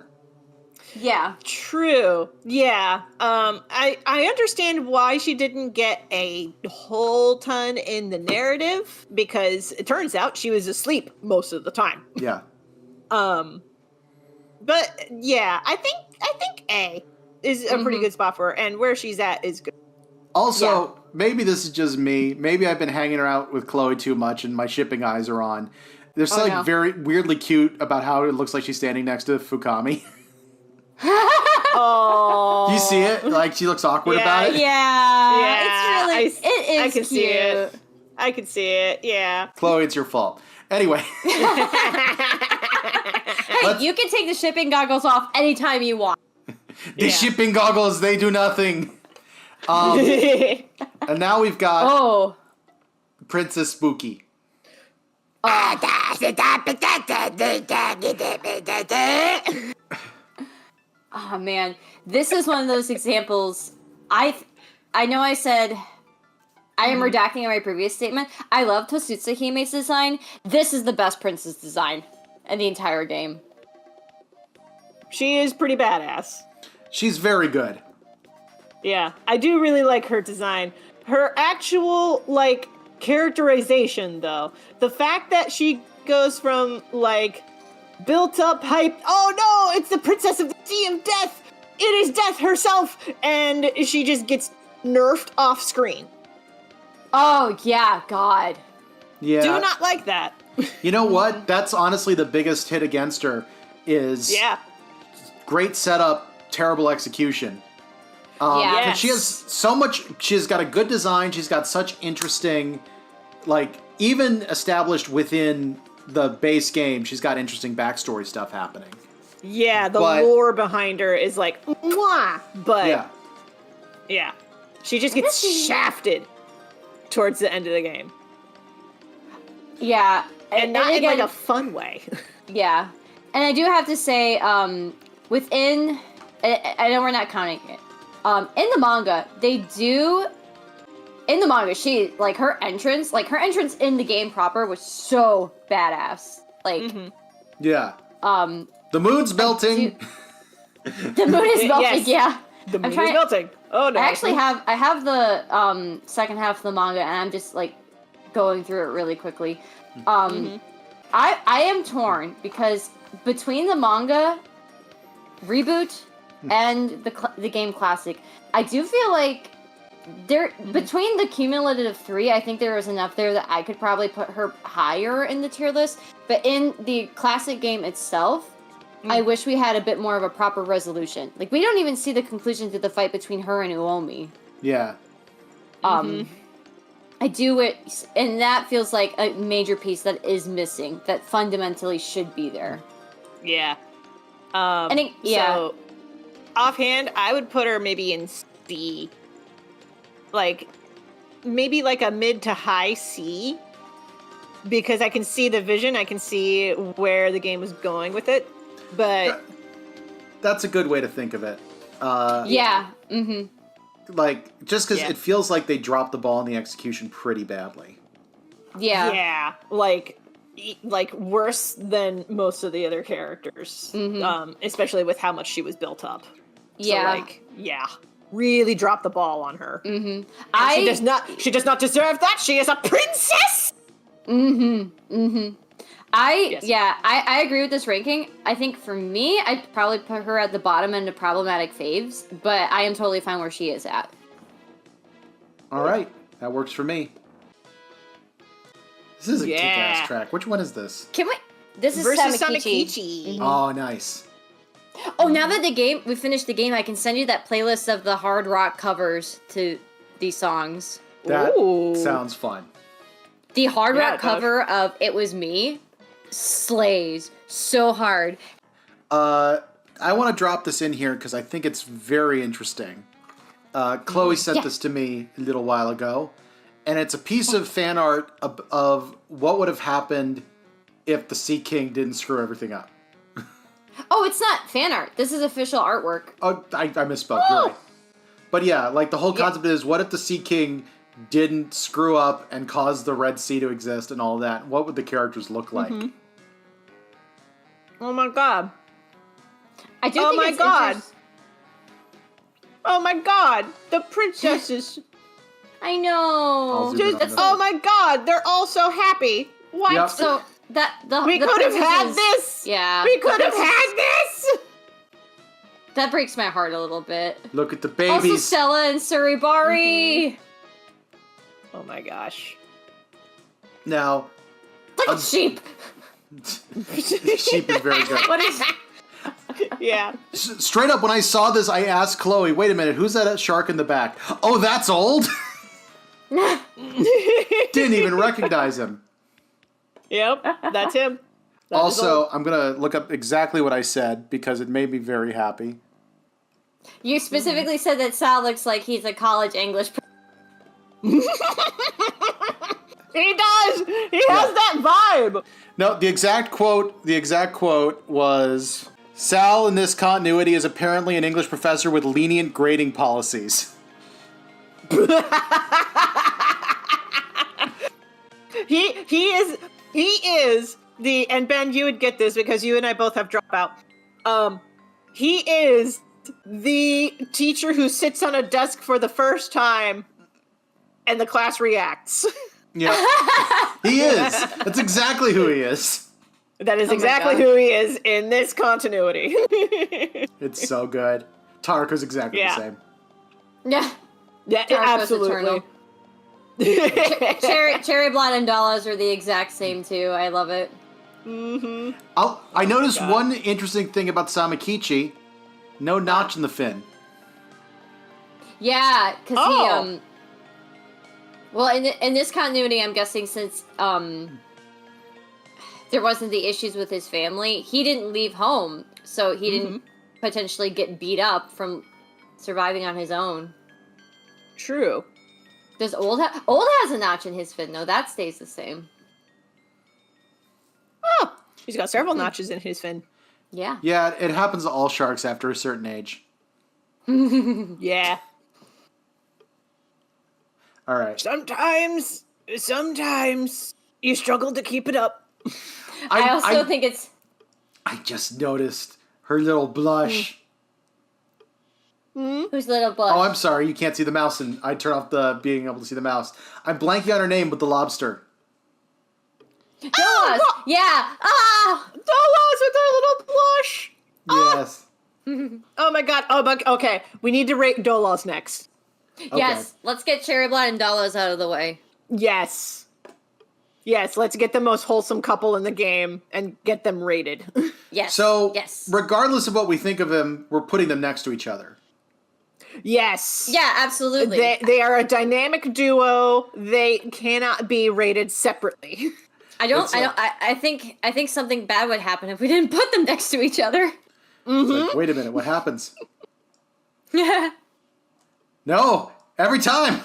Yeah.
True. Yeah. I understand why she didn't get a whole ton in the narrative, because it turns out she was asleep most of the time.
Yeah.
But yeah, I think A is a pretty good spot for her, and where she's at is good.
Also, maybe this is just me. Maybe I've been hanging out with Chloe too much and my shipping eyes are on. There's something very weirdly cute about how it looks like she's standing next to Fukami.
Oh,
Do you see it? Like, she looks awkward about it?
Yeah. It's really, it is
I can
cute.
see it. I can see it, yeah.
Chloe, it's your fault. Anyway.
Hey, you can take the shipping goggles off anytime you want.
The shipping goggles, they do nothing. And now we've got Princess Spooky.
Oh man, this is one of those examples. I know I said I am redacting in my previous statement. I love Totsutsu Hime's design. This is the best princess design in the entire game.
She is pretty badass.
She's very good.
Yeah, I do really like her design. Her actual, like, characterization, though. The fact that she goes from, like, built up hype, oh no, it's the princess of the Sea of Death! It is Death herself! And she just gets nerfed off screen.
Oh yeah, God.
Yeah.
Do not like that.
You know what? That's honestly the biggest hit against her is great setup, terrible execution.
Yeah.
She has so much, she's got a good design, she's got such interesting, like, even established within the base game, she's got interesting backstory stuff happening.
Yeah, the lore behind her is like, mwah! But, yeah. She just gets shafted towards the end of the game.
Yeah.
And not in, like, a fun way.
Yeah. And I do have to say, within, I know we're not counting it, in the manga, she, like, her entrance in the game proper was so badass. Like,
yeah. The moon's melting.
The moon is melting, yeah.
The moon is melting. Oh, no.
I actually have the, second half of the manga, and I'm just, like, going through it really quickly. I am torn, because between the manga, Reboot, and the game classic, I do feel like between the cumulative 3, I think there was enough there that I could probably put her higher in the tier list. But in the classic game itself, I wish we had a bit more of a proper resolution. Like, we don't even see the conclusion to the fight between her and Uomi.
Yeah.
I do it, and that feels like a major piece that is missing, that fundamentally should be there.
Yeah.
So,
offhand, I would put her maybe in C. Like, maybe like a mid to high C. Because I can see the vision, I can see where the game is going with it. But
that's a good way to think of it. Like, just because it feels like they dropped the ball in the execution pretty badly.
Yeah. Like worse than most of the other characters. Especially with how much she was built up.
Yeah.
So, really dropped the ball on her.
Mm-hmm.
She does not deserve that. She is a princess.
I agree with this ranking. I think for me, I'd probably put her at the bottom end of problematic faves, but I am totally fine where she is at.
All right, that works for me. This is a kick-ass track. Which one is this?
Can we? This is
Versus
Samikichi.
Samikichi.
Oh, nice.
Oh, now that we finished the game, I can send you that playlist of the hard rock covers to these songs.
That
Ooh.
sounds fun.
The hard rock cover of "It Was Me" slays so hard.
I want to drop this in here because I think it's very interesting. Chloe sent this to me a little while ago, and it's a piece of fan art of what would have happened if the Sea King didn't screw everything up.
Oh, it's not fan art. This is official artwork.
Oh, I misspoke. You're right. But yeah, like the whole concept is, what if the Sea King didn't screw up and cause the Red Sea to exist and all that? What would the characters look like?
Mm-hmm. Oh my god.
I do think it's interesting.
Oh my god! The princesses.
I know.
Oh my god! They're all so happy. What?
Yep.
So
we could have had this.
Yeah.
We could have had this.
That breaks my heart a little bit.
Look at the babies.
Also, Stella and Suribari.
Oh my gosh.
Now,
Look at sheep.
sheep is very good.
What is?
Yeah.
Straight up, when I saw this, I asked Chloe, "Wait a minute, who's that shark in the back?" Oh, that's old. Didn't even recognize him.
Yep, that's him. That
also, I'm gonna look up exactly what I said because it made me very happy.
You specifically said that Sal looks like he's a college English.
He does. He has that vibe.
No, the exact quote was, "Sal in this continuity is apparently an English professor with lenient grading policies."
He is the, and Ben, you would get this because you and I both have dropout. He is the teacher who sits on a desk for the first time and the class reacts.
Yeah. He is. That's exactly who he is.
That is exactly who he is in this continuity.
It's so good. Tarka's exactly the same.
Yeah.
Yeah, absolutely.
Cherry Blonde and Dollars are the exact same too. I love it.
Mm-hmm.
I noticed one interesting thing about Samakichi. No notch in the fin.
Yeah, because he well, in this continuity, I'm guessing since there wasn't the issues with his family, he didn't leave home, so he didn't potentially get beat up from surviving on his own.
True.
Does Old has a notch in his fin though? That stays the same.
Oh, he's got several notches in his fin.
Yeah.
Yeah, it happens to all sharks after a certain age.
Yeah.
All right.
Sometimes you struggle to keep it up.
I also think it's...
I just noticed her little blush.
Whose little blush?
Oh, I'm sorry. You can't see the mouse, and I turn off the being able to see the mouse. I'm blanking on her name with the lobster.
Dolas! Yeah! Ah!
Dolas with her little blush!
Yes.
Oh my god. Oh, but okay. We need to rate Dolas next.
Okay.
Yes, let's get Cherry Blonde and Dollars out of the way.
Yes. Yes, let's get the most wholesome couple in the game and get them rated.
Yes.
So,
yes.
regardless of what we think of him, we're putting them next to each other.
Yes.
Yeah, absolutely.
They are a dynamic duo. They cannot be rated separately.
I think something bad would happen if we didn't put them next to each other.
Like, wait a minute, what happens?
Yeah.
No, every time.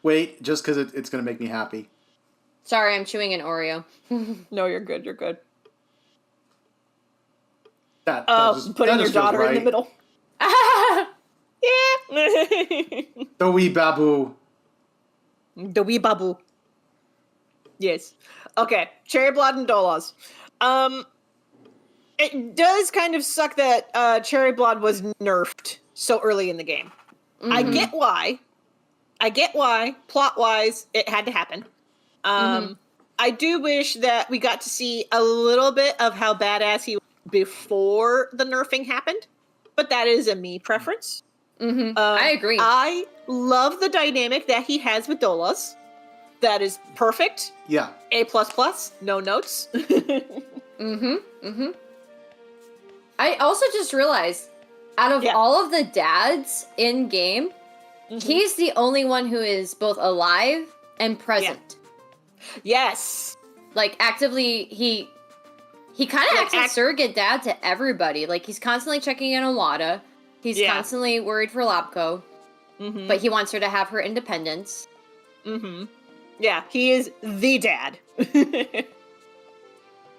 Wait, just because it's going to make me happy.
Sorry, I'm chewing an Oreo.
No, you're good. You're good.
That
Putting your
just
daughter
feels
in the
right.
middle. Yeah.
The wee babu.
The wee babu. Yes. Okay. Cherry Blonde and Dolas. It does kind of suck that Cherry Blonde was nerfed so early in the game. Mm-hmm. I get why. Plot-wise, it had to happen. I do wish that we got to see a little bit of how badass he was before the nerfing happened, but that is a me preference.
I agree.
I love the dynamic that he has with Dolas. that is perfect.
Yeah.
A++, no notes.
I also just realized, out of all of the dads in game, he's the only one who is both alive and present.
Yes.
Like, actively, he kind of acts as surrogate dad to everybody. Like, he's constantly checking in on Wada. He's constantly worried for Lapko. But he wants her to have her independence.
Yeah, he is the dad.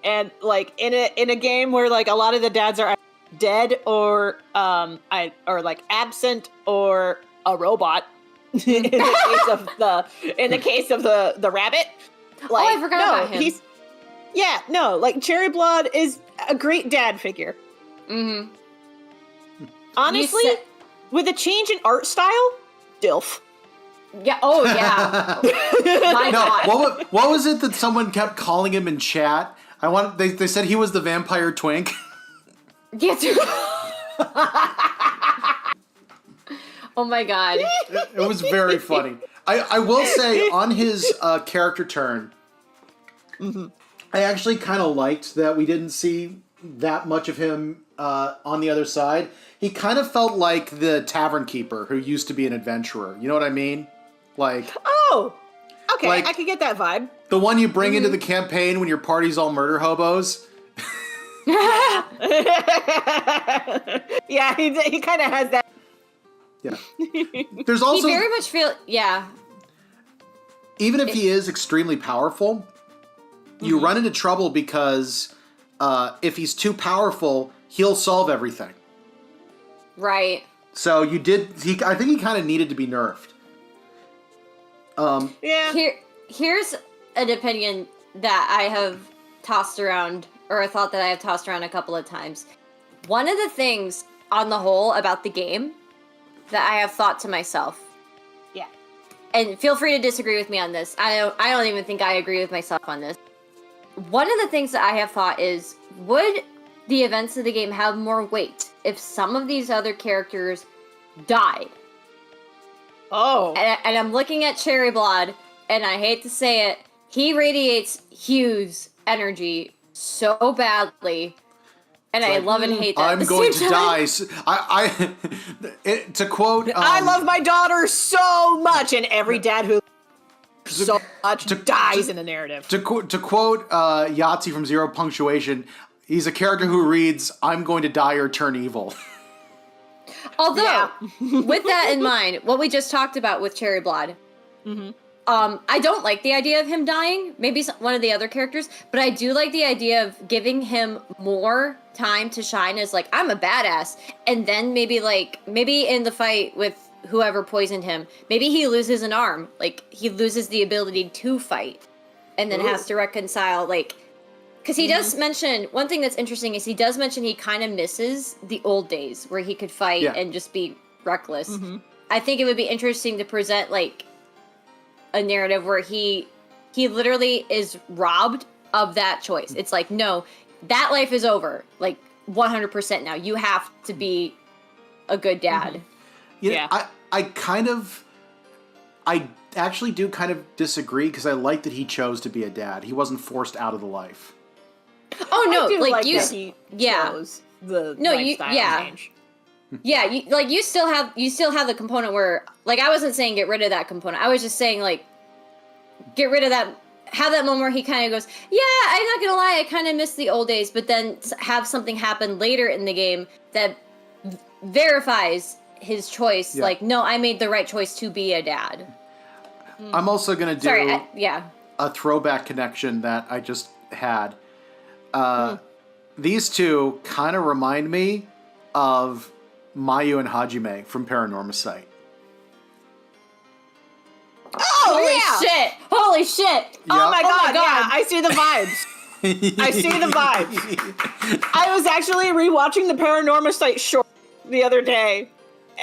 And, like, in a game where, like, a lot of the dads are dead or like, absent or a robot, in the case of the rabbit. Like,
I forgot about him.
Like, Cherry Blood is a great dad figure. Honestly, with a change in art style, DILF.
Yeah, oh yeah. My God.
What was it that someone kept calling him in chat? They said he was the vampire twink.
Yeah, oh my God.
It was very funny. I will say, on his character turn, I actually kind of liked that we didn't see that much of him on the other side. He kind of felt like the tavern keeper who used to be an adventurer. You know what I mean? Like,
oh, okay,
like,
I could get that vibe.
The one you bring into the campaign when your party's all murder hobos.
Yeah, he kind of has that.
Yeah. There's also,
he very much
even if he is extremely powerful, you run into trouble because if he's too powerful, he'll solve everything.
Right.
So I think he kind of needed to be nerfed.
Yeah.
Here's an opinion that I have tossed around, or a thought that I have tossed around a couple of times. One of the things, on the whole, about the game that I have thought to myself, and feel free to disagree with me on this. I don't even think I agree with myself on this. One of the things that I have thought is, would the events of the game have more weight if some of these other characters died?
Oh.
And I'm looking at Cherry Blood, and I hate to say it, he radiates Hugh's energy so badly. And I love and hate that.
I'm going to die. To quote...
I love my daughter so much, and every dad who so much dies in the narrative.
To quote Yahtzee from Zero Punctuation, he's a character who reads, "I'm going to die or turn evil."
Although, with that in mind, what we just talked about with Cherry Blood, I don't like the idea of him dying, maybe one of the other characters, but I do like the idea of giving him more time to shine as, like, I'm a badass, and then maybe in the fight with whoever poisoned him, maybe he loses an arm, like, he loses the ability to fight, and then has to reconcile, like, because he does mention, one thing that's interesting is he does mention he kind of misses the old days where he could fight and just be reckless. I think it would be interesting to present, like, a narrative where he literally is robbed of that choice. It's like, no, that life is over, like, 100% now. You have to be a good dad.
I actually do kind of disagree, because I like that he chose to be a dad. He wasn't forced out of the life.
Oh no,
like you chose the lifestyle change.
Yeah, you still have the component where, like, I wasn't saying get rid of that component. I was just saying, like, get rid of that, have that moment where he kind of goes, yeah, I'm not gonna lie, I kind of miss the old days, but then have something happen later in the game that verifies his choice.
Yeah.
Like, no, I made the right choice to be a dad.
I'm also gonna do
a
throwback connection that I just had. These two kind of remind me of Mayu and Hajime from Paranormal Sight.
Holy shit!
Yep.
Oh my god, yeah, I see the vibes. I was actually rewatching the Paranormal Sight short the other day,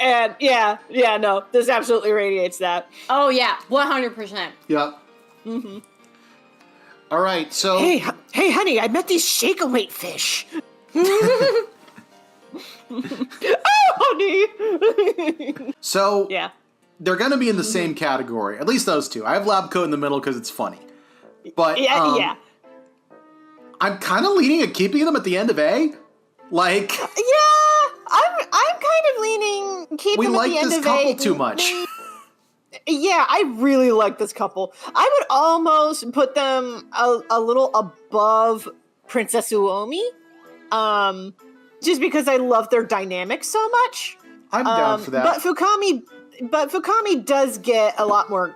and no, this absolutely radiates that.
Oh yeah, 100%.
Yep. All right, so...
Hey, honey, I met these shake-a-weight fish. Oh, honey!
So, they're going to be in the same category. At least those two. I have Lab Coat in the middle because it's funny. But
yeah.
I'm kind of leaning at keeping them at the end of A. Like,
Yeah, I'm kind of leaning keep
we
them at
like
the end
this
of
couple
A.
too much.
Yeah, I really like this couple. I would almost put them a little above Princess Uomi, just because I love their dynamic so much.
I'm down for that.
But Fukami does get a lot more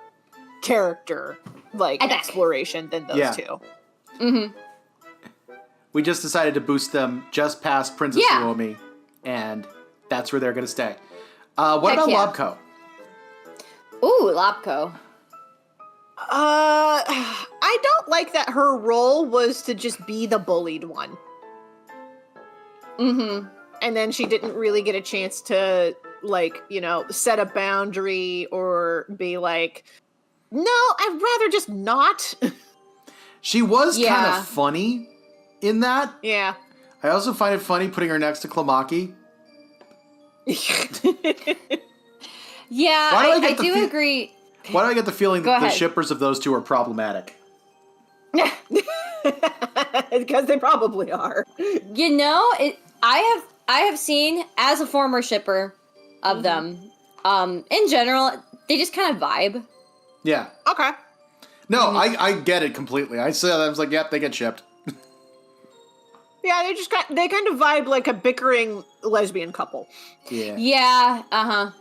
character, like, exploration than those two.
Mm-hmm.
We just decided to boost them just past Princess Uomi, and that's where they're going to stay. What about Lobco?
Ooh, Lobco.
I don't like that her role was to just be the bullied one.
Mm-hmm.
And then she didn't really get a chance to, like, you know, set a boundary or be like, no, I'd rather just not.
She was kind of funny in that.
Yeah.
I also find it funny putting her next to Klamaki.
Yeah, I do agree.
Why do I get the feeling that the
ahead.
shippers of those two are problematic?
Because they probably are.
You know, I have seen, as a former shipper of them, in general, they just kind of vibe.
Yeah.
Okay.
No, I get it completely. I said I was like, yep, they get shipped.
Yeah, they kind of vibe like a bickering lesbian couple.
Yeah.
Yeah, uh-huh.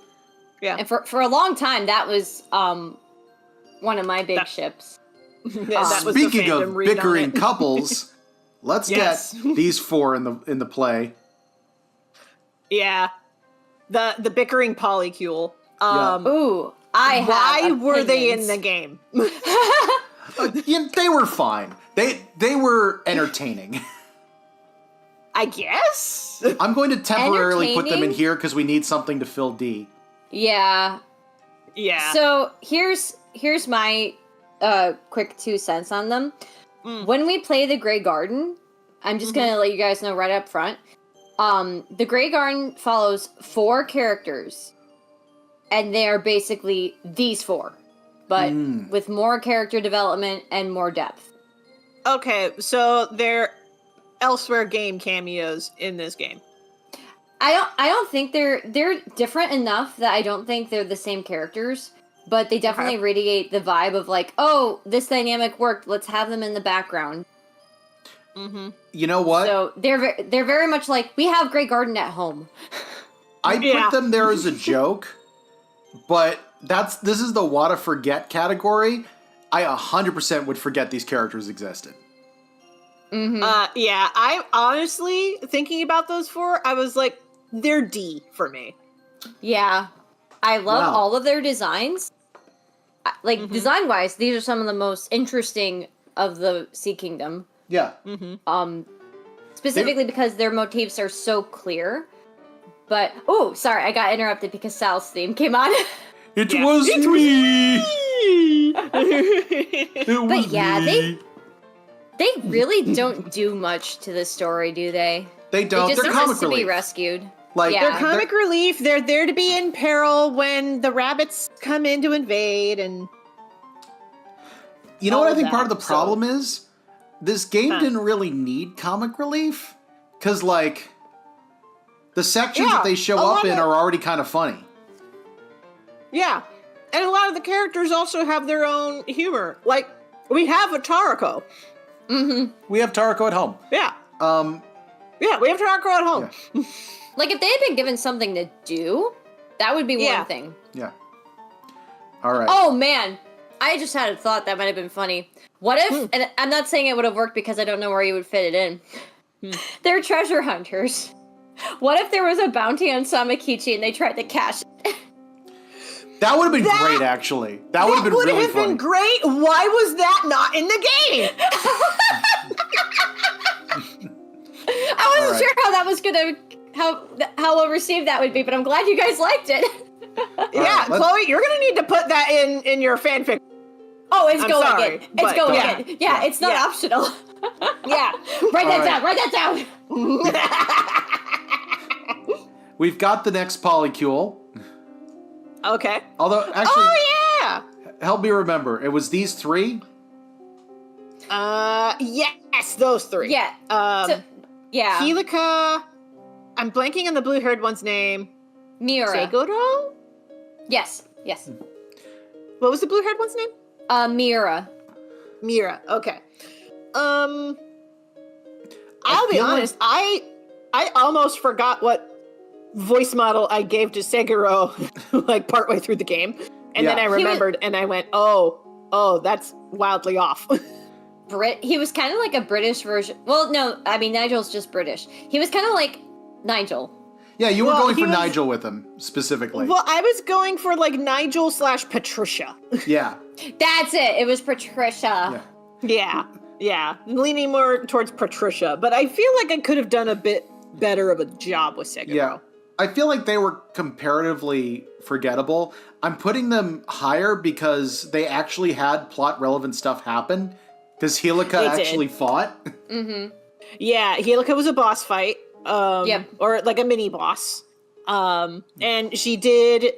Yeah.
And for a long time, that was one of my big ships.
That was the
Speaking
fandom
of
read on
bickering
it.
couples, let's get these four in the play.
Yeah. The bickering polycule.
Ooh,
why were they in the game?
They were fine. They were entertaining.
I guess.
I'm going to temporarily put them in here because we need something to fill D.
Yeah.
Yeah.
So here's my quick 2 cents on them. When we play the Grey Garden, I'm just gonna let you guys know right up front. The Grey Garden follows 4 characters, and they are basically these 4, but with more character development and more depth.
Okay, so they're elsewhere game cameos in this game.
I don't think they're different enough that I don't think they're the same characters, but they definitely radiate the vibe of like, oh, this dynamic worked. Let's have them in the background.
Mm-hmm.
You know what?
So they're very much like, we have Grey Garden at home.
I put them there as a joke, but this is the Wada forget category. I 100% would forget these characters existed.
Mm-hmm.
Yeah, I honestly, thinking about those 4, I was like, they're D for me.
Yeah. I love all of their designs. Like, design-wise, these are some of the most interesting of the Sea Kingdom.
Yeah.
Specifically because their motifs are so clear. But, oh, sorry, I got interrupted because Sal's theme came on.
It was me!
But yeah, they really don't do much to the story, do they?
They don't.
They just
They're
exist
comic
to
relief.
be rescued.
Like,
They're comic relief. They're there to be in peril when the rabbits come in to invade, and
you know
all
what I
of
think
that,
part of the problem
so-
is? This game didn't really need comic relief. Because, like, the sections that they show up in are already kind of funny.
Yeah. And a lot of the characters also have their own humor. Like, we have a Tarako.
Mm-hmm.
We have Tarako at home.
Yeah. Yeah, we have Tarako at home.
Yeah.
Like, if they had been given something to do, that would be one thing.
Yeah. All right.
Oh, man. I just had a thought that might have been funny. What if, and I'm not saying it would have worked because I don't know where you would fit it in. They're treasure hunters. What if there was a bounty on Samakichi and they tried to cash it?
That would have been great, actually. That would have been really funny.
Been great. Why was that not in the game?
I wasn't sure how that was gonna, how well received that would be, but I'm glad you guys liked it.
Yeah, Chloe, you're gonna need to put that in your fanfic.
Oh, it's
I'm
going
sorry,
in. It's
but-
going
yeah.
in. Yeah, it's not optional.
Yeah.
Write that down. Write that down.
We've got the next polycule.
Okay.
Although, actually,
Oh yeah.
help me remember. It was these three?
Yes, those three.
Yeah. Yeah.
Helica. I'm blanking on the blue-haired one's name.
Miura.
Seguro?
Yes.
What was the blue-haired one's name?
Miura.
Mira. Okay. I'll be
feel like-
honest. I almost forgot what voice model I gave to Seguro like partway through the game, and then
Yeah.
I remembered, and I went, "Oh, that's wildly off."
He was kind of like a British version. Well, no, I mean Nigel's just British. He was kind of like Nigel.
Yeah, you were
Well,
going
he
for
was-
Nigel with him, specifically.
Well, I was going for like Nigel / Patricia.
Yeah.
That's it. It was Patricia.
Yeah, leaning more towards Patricia, but I feel like I could have done a bit better of a job with Seguro.
Yeah. I feel like they were comparatively forgettable. I'm putting them higher because they actually had plot relevant stuff happen. Because Helica
They did.
actually fought.
Mm-hmm.
Yeah, Helica was a boss fight.
Yep.
Or like a mini boss. And she did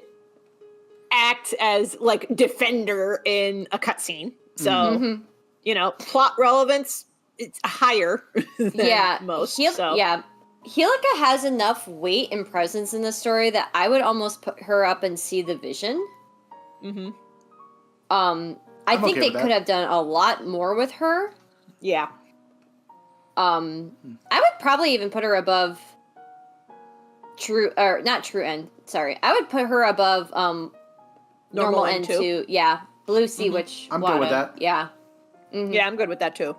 act as like defender in a cutscene. So, you know, plot relevance, it's higher than
Yeah.
most.
Yeah. Helica has enough weight and presence in the story that I would almost put her up and see the vision.
Mm-hmm.
I
I'm
think
okay
they
with that.
could have done a lot more with her.
Yeah.
I would probably even put her above not True End. Sorry, I would put her above Normal End
too.
to Blue Sea Witch.
I'm good with
Wada.
that.
Yeah. Mhm.
Yeah, I'm good with that too.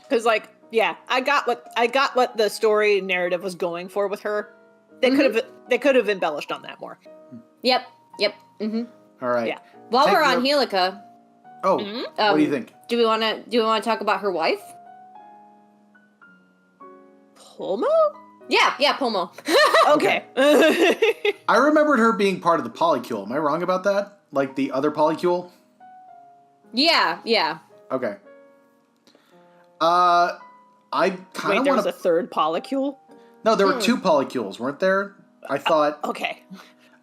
Cause like, yeah, I got what the story narrative was going for with her. They could have embellished on that more.
Yep. Mm-hmm.
All right.
Yeah.
While
Take
we're on
your-
Helica,
Oh, what do you think?
do we want to talk about her wife?
Pulmo?
Yeah, Pomo.
Okay.
I remembered her being part of the polycule. Am I wrong about that? Like the other polycule?
yeah.
Okay. I kind
Wait,
of
there
want
was a
to...
third polycule?
No, there were two polycules, weren't there? I thought...
Okay.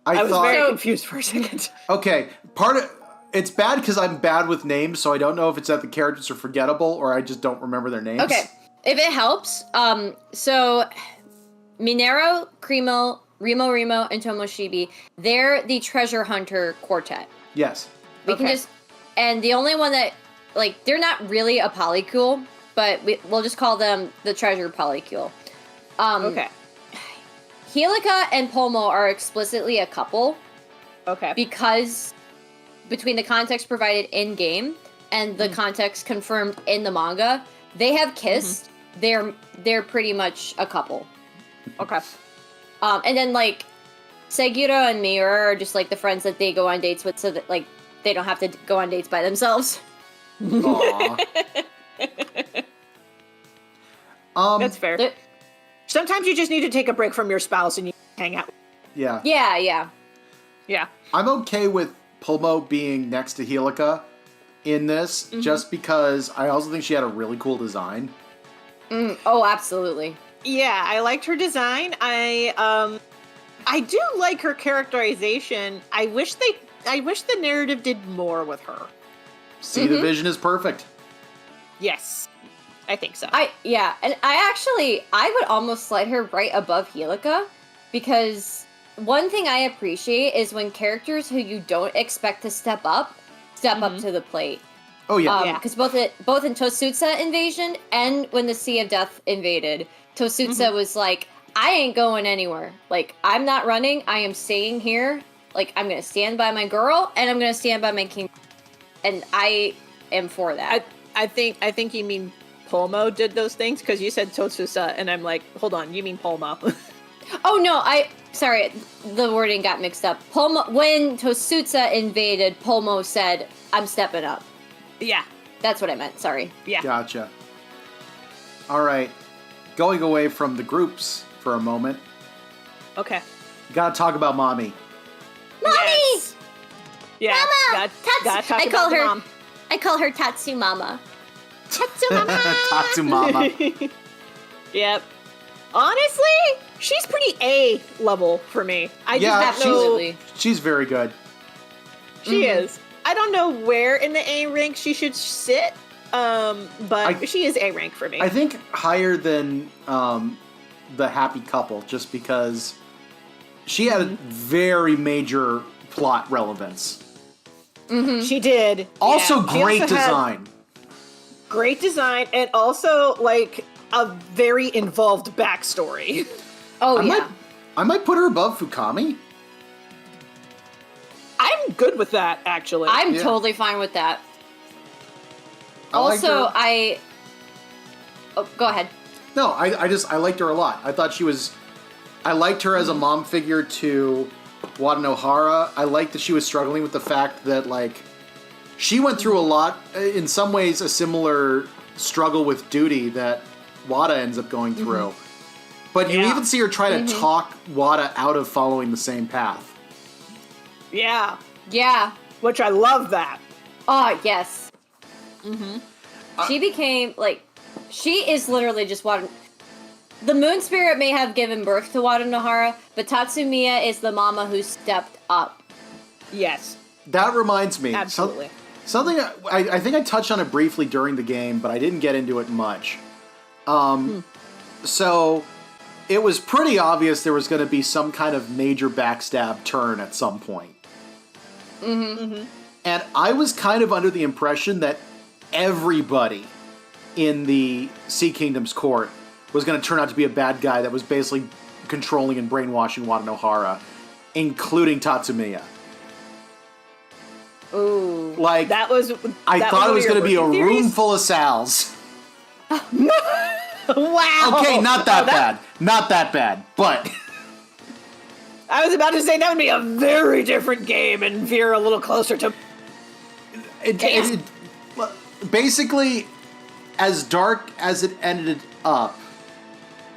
I
I was
thought...
very confused for a second.
Okay, part of... It's bad because I'm bad with names, so I don't know if it's that the characters are forgettable or I just don't remember their names.
Okay, if it helps, so Minero, Remo, and Tomoshibi, they're the treasure hunter quartet.
Yes.
We can just, and the only one that, like, they're not really a polycule, but we'll just call them the treasure polycule.
Okay.
Helica and Pomo are explicitly a couple
Okay.
because between the context provided in game and the context confirmed in the manga, they have kissed. They're pretty much a couple.
Okay.
And then like Seguro and Miura are just like the friends that they go on dates with, so that like they don't have to go on dates by themselves.
Aww.
That's fair.
They're-
Sometimes you just need to take a break from your spouse and you hang out.
Yeah.
Yeah.
Yeah.
I'm okay with Pulmo being next to Helica in this, just because I also think she had a really cool design.
Oh, absolutely.
Yeah, I liked her design. I do like her characterization. I wish the narrative did more with her.
See, the vision is perfect.
Yes. I think so.
And I would almost slide her right above Helica, because one thing I appreciate is when characters who you don't expect to step up to the plate.
Oh, yeah.
Because both in Tosutsa Invasion and when the Sea of Death invaded, Tosutsa was like, I ain't going anywhere. Like, I'm not running. I am staying here. Like, I'm going to stand by my girl, and I'm going to stand by my king. And I am for that.
I think you mean Pulmo did those things, because you said Totsusa, and I'm like, hold on, you mean Pulmo.
Oh, no, sorry, the wording got mixed up. When Tosutsa invaded, Pulmo said, I'm stepping up.
Yeah.
That's what I meant, sorry.
Yeah.
Gotcha. All right. Going away from the groups for a moment,
Okay.
gotta talk about Mommy.
Mommy!
Yes. Yeah.
Mama!
Gotta talk
I
about
call
the
her
mom.
I call her Tatsu Mama.
Tatsu Mama.
Yep. Honestly, she's pretty A level for me. I
Yeah,
just don't know.
Absolutely.
She's very good.
She is. I don't know where in the A rank she should sit, but she is A rank for me.
I think higher than the happy couple, just because she had a very major plot relevance.
She did.
Also,
Yeah. She
great
also had
design.
great design, and also like a very involved backstory.
Oh,
I might put her above Fukami.
I'm good with that, actually.
I'm
Yeah.
totally fine with that.
liked
Also,
her.
Oh, go ahead.
No, I liked her a lot. I thought I liked her as a mom figure to Wadanohara. I liked that she was struggling with the fact that, like, she went through a lot, in some ways, a similar struggle with duty that Wada ends up going through. But you even see her try to talk Wada out of following the same path.
Yeah.
Yeah.
Which I love that.
Oh, yes. She became, like, she is literally just the moon spirit may have given birth to Wadanohara, but Tatsumiya is the mama who stepped up.
Yes.
That reminds me.
Absolutely.
Something I think I touched on it briefly during the game, but I didn't get into it much. So it was pretty obvious there was going to be some kind of major backstab turn at some point. And I was kind of under the impression that everybody in the Sea Kingdom's court was going to turn out to be a bad guy that was basically controlling and brainwashing Wadanohara, including Tatsumiya.
Ooh.
Like, I thought it was going to be a room full of Sals.
Wow.
Okay, not that bad. Not that bad, but...
I was about to say that would be a very different game and veer a little closer to...
Basically, as dark as it ended up,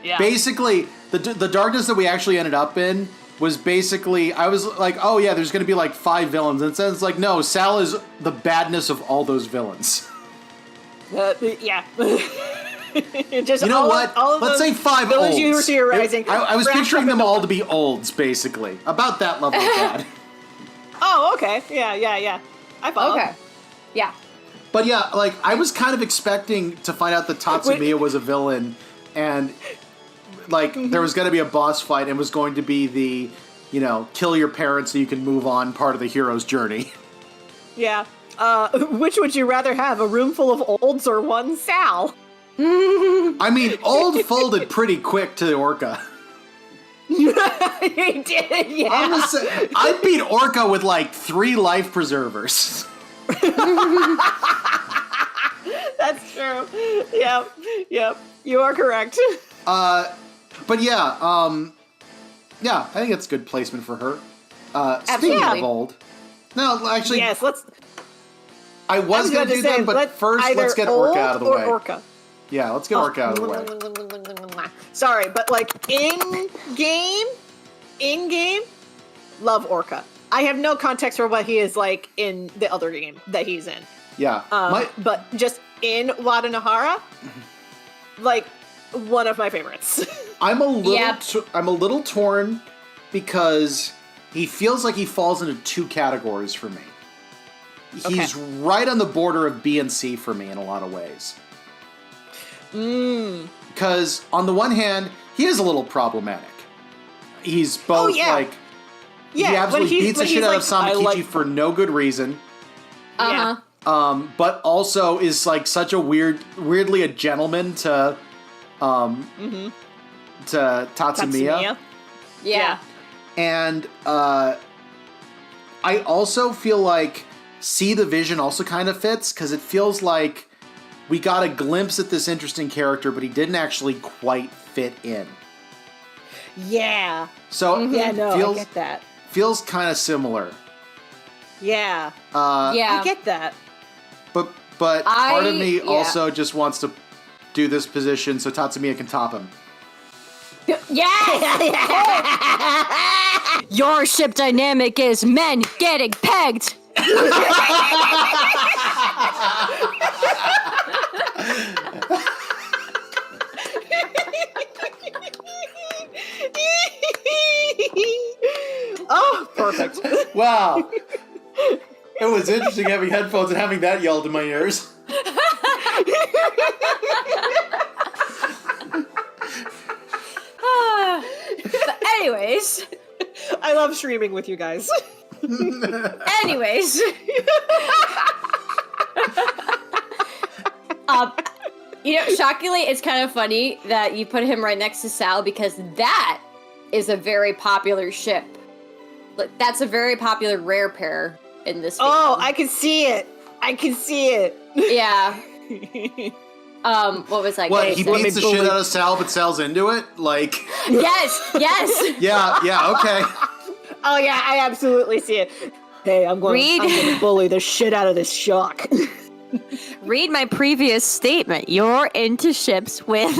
Yeah.
basically, the darkness that we actually ended up in was basically, I was like, oh yeah, there's going to be like 5 villains. And it's like, no, Sal is the badness of all those villains.
Yeah. Just
You know what?
All of
Let's say 5
villains
olds.
you were theorizing.
I was
wrapped
picturing
up
them
into
all
one.
to be olds, basically. About that level of bad.
Oh, okay. Yeah. I follow.
Okay. Yeah.
But yeah, like, I was kind of expecting to find out that Tatsumiya was a villain, and, like, there was going to be a boss fight, and it was going to be the, kill your parents so you can move on part of the hero's journey.
Yeah. Which would you rather have, a room full of olds or one Sal?
I mean, old folded pretty quick to the Orca.
He did, yeah.
I beat Orca with, like, 3 life preservers.
That's true. Yep. You are correct.
But yeah, I think it's good placement for her. Speaking
Absolutely.
of old, no, actually,
Yes,
I was going to do that, but first let's get Orca out of the way.
Orca.
Yeah, let's get Orca out of the way.
Sorry, but like in game, love Orca. I have no context for what he is like in the other game that he's in.
Yeah,
But just in Wadanohara, like one of my favorites.
I'm a little,
Yep.
I'm a little torn because he feels like he falls into 2 categories for me. He's right on the border of B and C for me in a lot of ways. Because on the one hand, he is a little problematic. He's both he absolutely beats the shit out of Samakichi for no good reason. But also is like such a weirdly a gentleman to Tatsumiya.
Yeah.
And I also feel like See the Vision also kind of fits, because it feels like we got a glimpse at this interesting character, but he didn't actually quite fit in.
Yeah.
So
Yeah, no, I
feels,
get that.
feels kind of similar.
Yeah.
Yeah.
I get that.
But part of me also just wants to do this position so Tatsumiya can top him.
Yeah. Your ship dynamic is men getting pegged.
Oh, perfect.
Wow. It was interesting having headphones and having that yelled in my ears.
But anyways.
I love streaming with you guys.
Anyways. Shockingly, it's kind of funny that you put him right next to Sal because that is a very popular ship. That's a very popular rare pair in this game.
Oh, I can see it.
Yeah. What was that?
What, he beats the shit out of Sal, but Sal's into it? Like...
Yes!
Yeah, okay.
Oh yeah, I absolutely see it. Hey, I'm going to bully the shit out of this shock.
Read my previous statement. You're into ships with...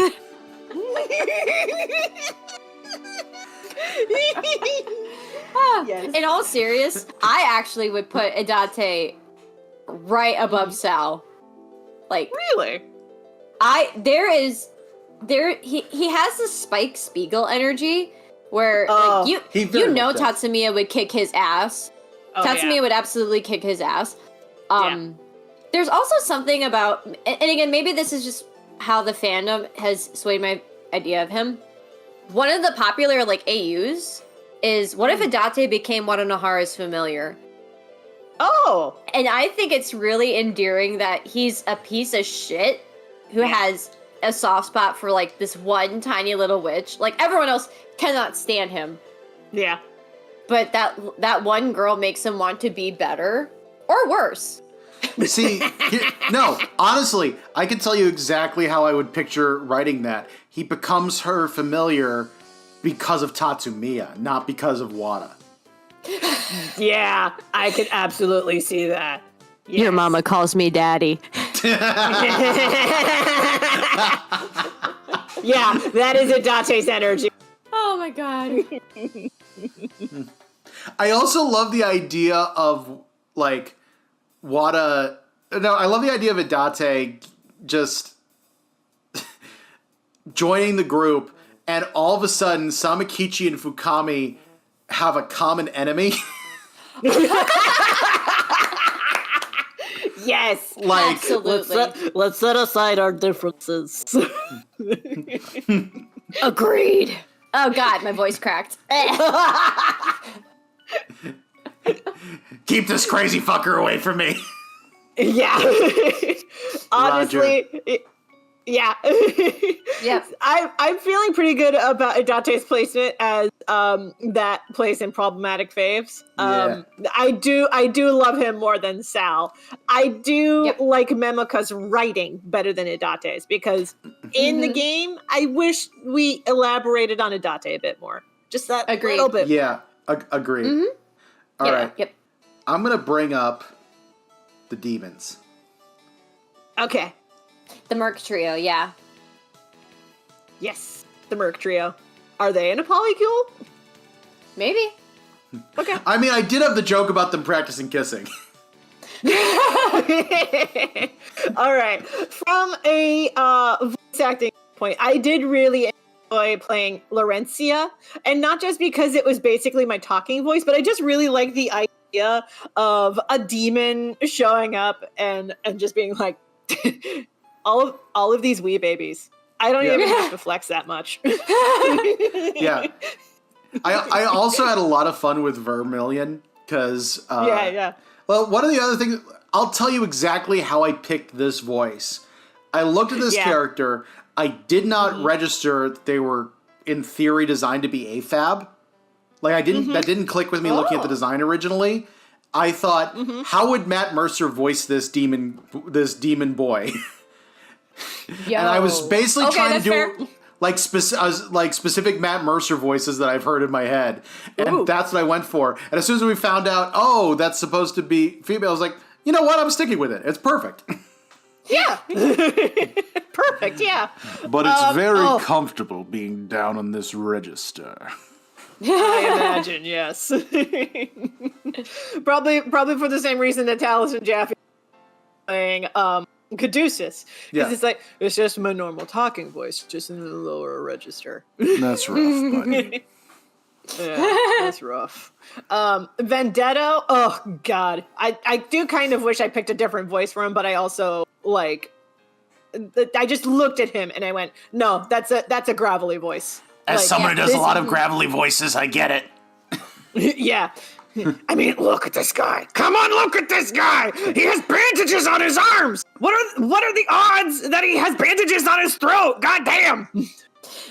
Yes.
In all serious, I actually would put Idate right above Sal. Like...
Really?
He has the Spike Spiegel energy where you know Tatsumiya would kick his ass.
Oh,
Tatsumiya would absolutely kick his ass. There's also something about, and again, maybe this is just how the fandom has swayed my idea of him. One of the popular AUs is, what if Idate became Wadanohara's familiar?
Oh!
And I think it's really endearing that he's a piece of shit who has a soft spot for this one tiny little witch. Everyone else cannot stand him.
Yeah.
But that one girl makes him want to be better or worse.
See, no, honestly, I can tell you exactly how I would picture writing that. He becomes her familiar because of Tatsumiya, not because of Wada.
Yeah, I can absolutely see that. Yes.
Your mama calls me daddy.
Yeah, that is Idate's energy.
Oh my god.
I also love the idea of, Wada... No, I love the idea of Idate just joining the group, and all of a sudden, Samakichi and Fukami have a common enemy.
Yes,
absolutely.
Let's set aside our differences.
Agreed. Oh god, my voice cracked.
Keep this crazy fucker away from me.
Yeah. Honestly, yeah.
Yep.
I'm feeling pretty good about Idate's placement as that place in problematic faves. I do love him more than Sal. I do like Memoka's writing better than Idate's because in the game, I wish we elaborated on Idate a bit more. Just that little bit.
Yeah, agreed.
Mm-hmm.
All right.
Yep.
I'm gonna bring up the demons.
Okay.
The Merc Trio, yeah.
Yes, the Merc Trio. Are they in a polycule?
Maybe.
Okay.
I mean, I did have the joke about them practicing kissing.
All right. From a voice acting point, I did really enjoy playing Laurencia, and not just because it was basically my talking voice, but I just really like the idea of a demon showing up and just being like, all of these wee babies. I don't even have to flex that much.
Yeah. I also had a lot of fun with Vermilion because well, one of the other things, I'll tell you exactly how I picked this voice. I looked at this character. I did not register that they were in theory designed to be AFAB. That didn't click with me looking at the design originally. I thought, how would Matt Mercer voice this demon boy?
Yo.
And I was basically trying to do
fair.
Specific Matt Mercer voices that I've heard in my head. And that's what I went for. And as soon as we found out, that's supposed to be female, I was like, you know what? I'm sticking with it. It's perfect.
Yeah. Perfect, yeah.
But it's very comfortable being down on this register.
I imagine, yes. probably for the same reason that Talus and Jaffe playing Caduceus. Because it's just my normal talking voice, just in the lower register.
That's rough, buddy.
Yeah, that's rough. Vendetto, oh god. I do kind of wish I picked a different voice for him, but I also, like, I just looked at him and I went, no, that's a gravelly voice.
As
Like,
someone who does a
this-
lot of gravelly voices, I get it.
Yeah. I mean, look at this guy. Come on, look at this guy. He has bandages on his arms. What are the odds that he has bandages on his throat? God damn.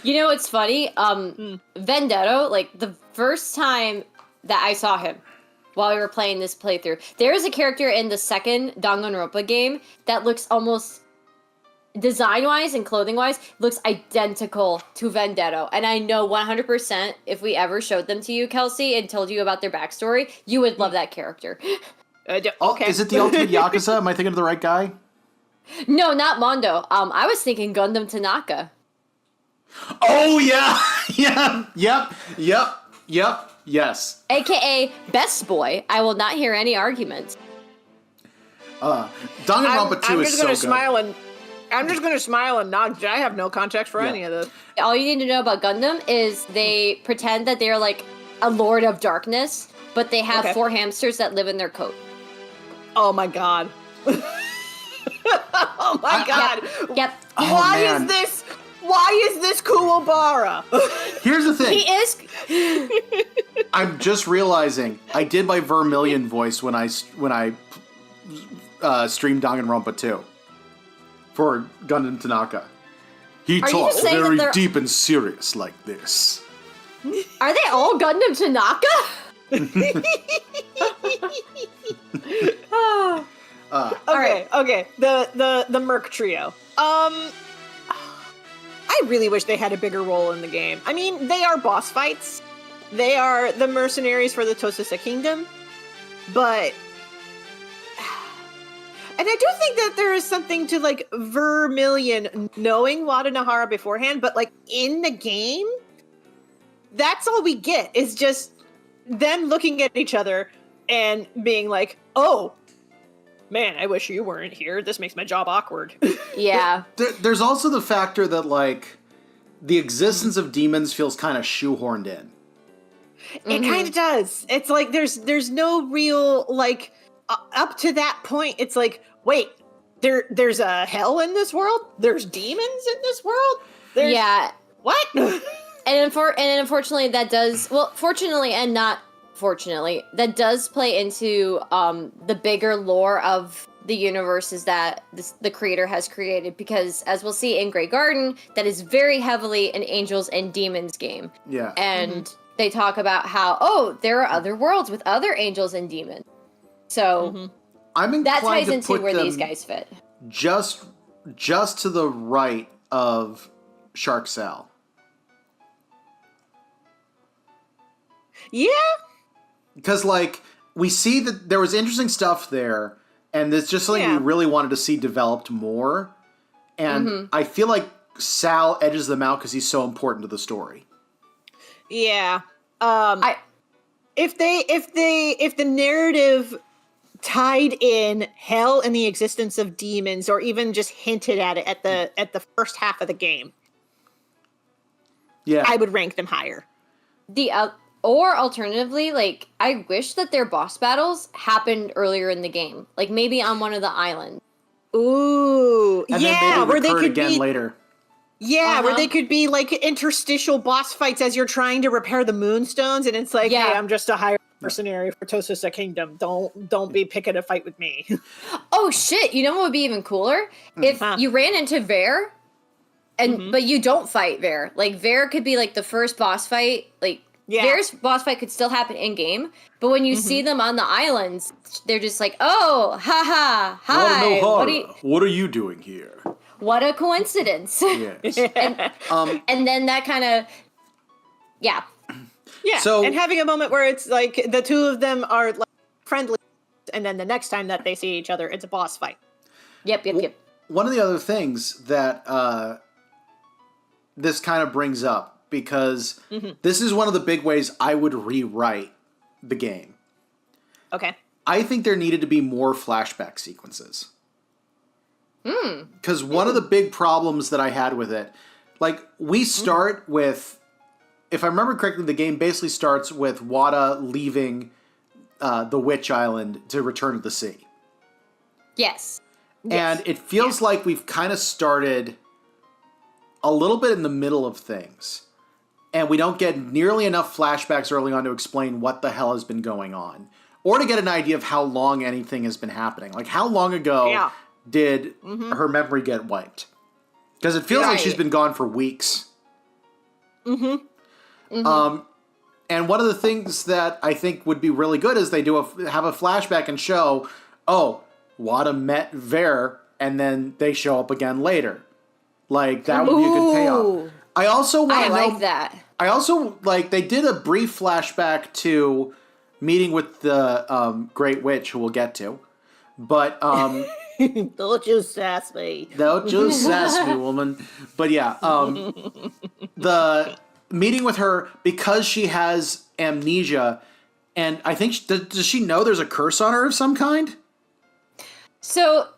You know what's funny? Vendetto, like, the first time that I saw him while we were playing this playthrough, there is a character in the second Danganronpa game that looks almost, design-wise and clothing-wise, looks identical to Vendetto. And I know 100% if we ever showed them to you, Kelsey, and told you about their backstory, you would love that character.
Okay.
Is it the Ultimate Yakuza? Am I thinking of the right guy?
No, not Mondo. I was thinking Gundam Tanaka.
Oh, yeah. Yep. Yes.
AKA Best Boy. I will not hear any arguments.
Danganronpa 2 is so good.
I'm just gonna smile and nod. I have no context for any of this.
All you need to know about Gundam is they pretend that they're like a lord of darkness, but they have 4 hamsters that live in their coat.
Oh my god. Oh my god.
Yep.
Oh,
Why
man.
is this? Why is this Kuwabara?
Here's the thing.
He is.
I'm just realizing I did my Vermilion voice when I streamed Danganronpa 2 for Gundam Tanaka. He
Are you
talks
just saying that
very
they're-
deep and serious like this.
Are they all Gundam Tanaka?
Okay. The Merc trio. I really wish they had a bigger role in the game. I mean, they are boss fights. They are the mercenaries for the Tosusa Kingdom. But and I do think that there is something to, like, Vermilion knowing Wadanohara beforehand, but, like, in the game, that's all we get, is just them looking at each other and being like, oh, man, I wish you weren't here. This makes my job awkward.
Yeah.
There's also the factor that, like, the existence of demons feels kind of shoehorned in.
It kind of does. It's like there's no real, like, up to that point, it's like, wait, there's a hell in this world? There's demons in this world?
Yeah.
What?
And unfortunately, that does, well, fortunately and not fortunately, that does play into the bigger lore of the universes that the creator has created, because as we'll see in Grey Garden, that is very heavily an angels and demons game.
Yeah.
And they talk about how, oh, there are other worlds with other angels and demons. So
I'm inclined
that ties
to
into
put
where
them
these guys fit.
just to the right of Shark Cell.
Yeah.
Because, like, we see that there was interesting stuff there, and it's just something we really wanted to see developed more. And I feel like Sal edges them out because he's so important to the story.
Yeah. If the narrative tied in hell and the existence of demons, or even just hinted at it at the first half of the game,
Yeah.
I would rank them higher.
Or alternatively, like, I wish that their boss battles happened earlier in the game. Like, maybe on one of the islands.
Ooh,
and
yeah,
then maybe
where they
recurred
could
again
be
later.
Yeah, where they could be like interstitial boss fights as you're trying to repair the moonstones, and it's like, hey, I'm just a hired mercenary for Tosusa Kingdom. Don't be picking a fight with me.
Oh shit! You know what would be even cooler? If you ran into Ver, and but you don't fight Ver. Like, Ver could be like the first boss fight. Like, Ver's boss fight could still happen in game, but when you see them on the islands, they're just like, oh, haha, hi.
What are you doing here?
What a coincidence.
Yes.
And then that kind of, yeah.
So,
and having a moment where it's like the two of them are like friendly, and then the next time that they see each other, it's a boss fight.
Yep.
One of the other things that this kind of brings up, because this is one of the big ways I would rewrite the game.
Okay.
I think there needed to be more flashback sequences. Because one of the big problems that I had with it, like, we start with if I remember correctly, the game basically starts with Wada leaving the Witch Island to return to the sea.
Yes.
And it feels like we've kind of started a little bit in the middle of things. And we don't get nearly enough flashbacks early on to explain what the hell has been going on. Or to get an idea of how long anything has been happening. Like, how long ago did her memory get wiped? Because it feels like she's been gone for weeks. And one of the things that I think would be really good is they have a flashback and show, Wada met Ver, and then they show up again later. Like, that would be a good payoff. I also want to know... I like
that.
I also, they did a brief flashback to meeting with the Great Witch, who we'll get to. But,
Don't you sass me.
Don't you sass me, woman. But yeah, the meeting with her, because she has amnesia, and I think, does she know there's a curse on her of some kind?
So,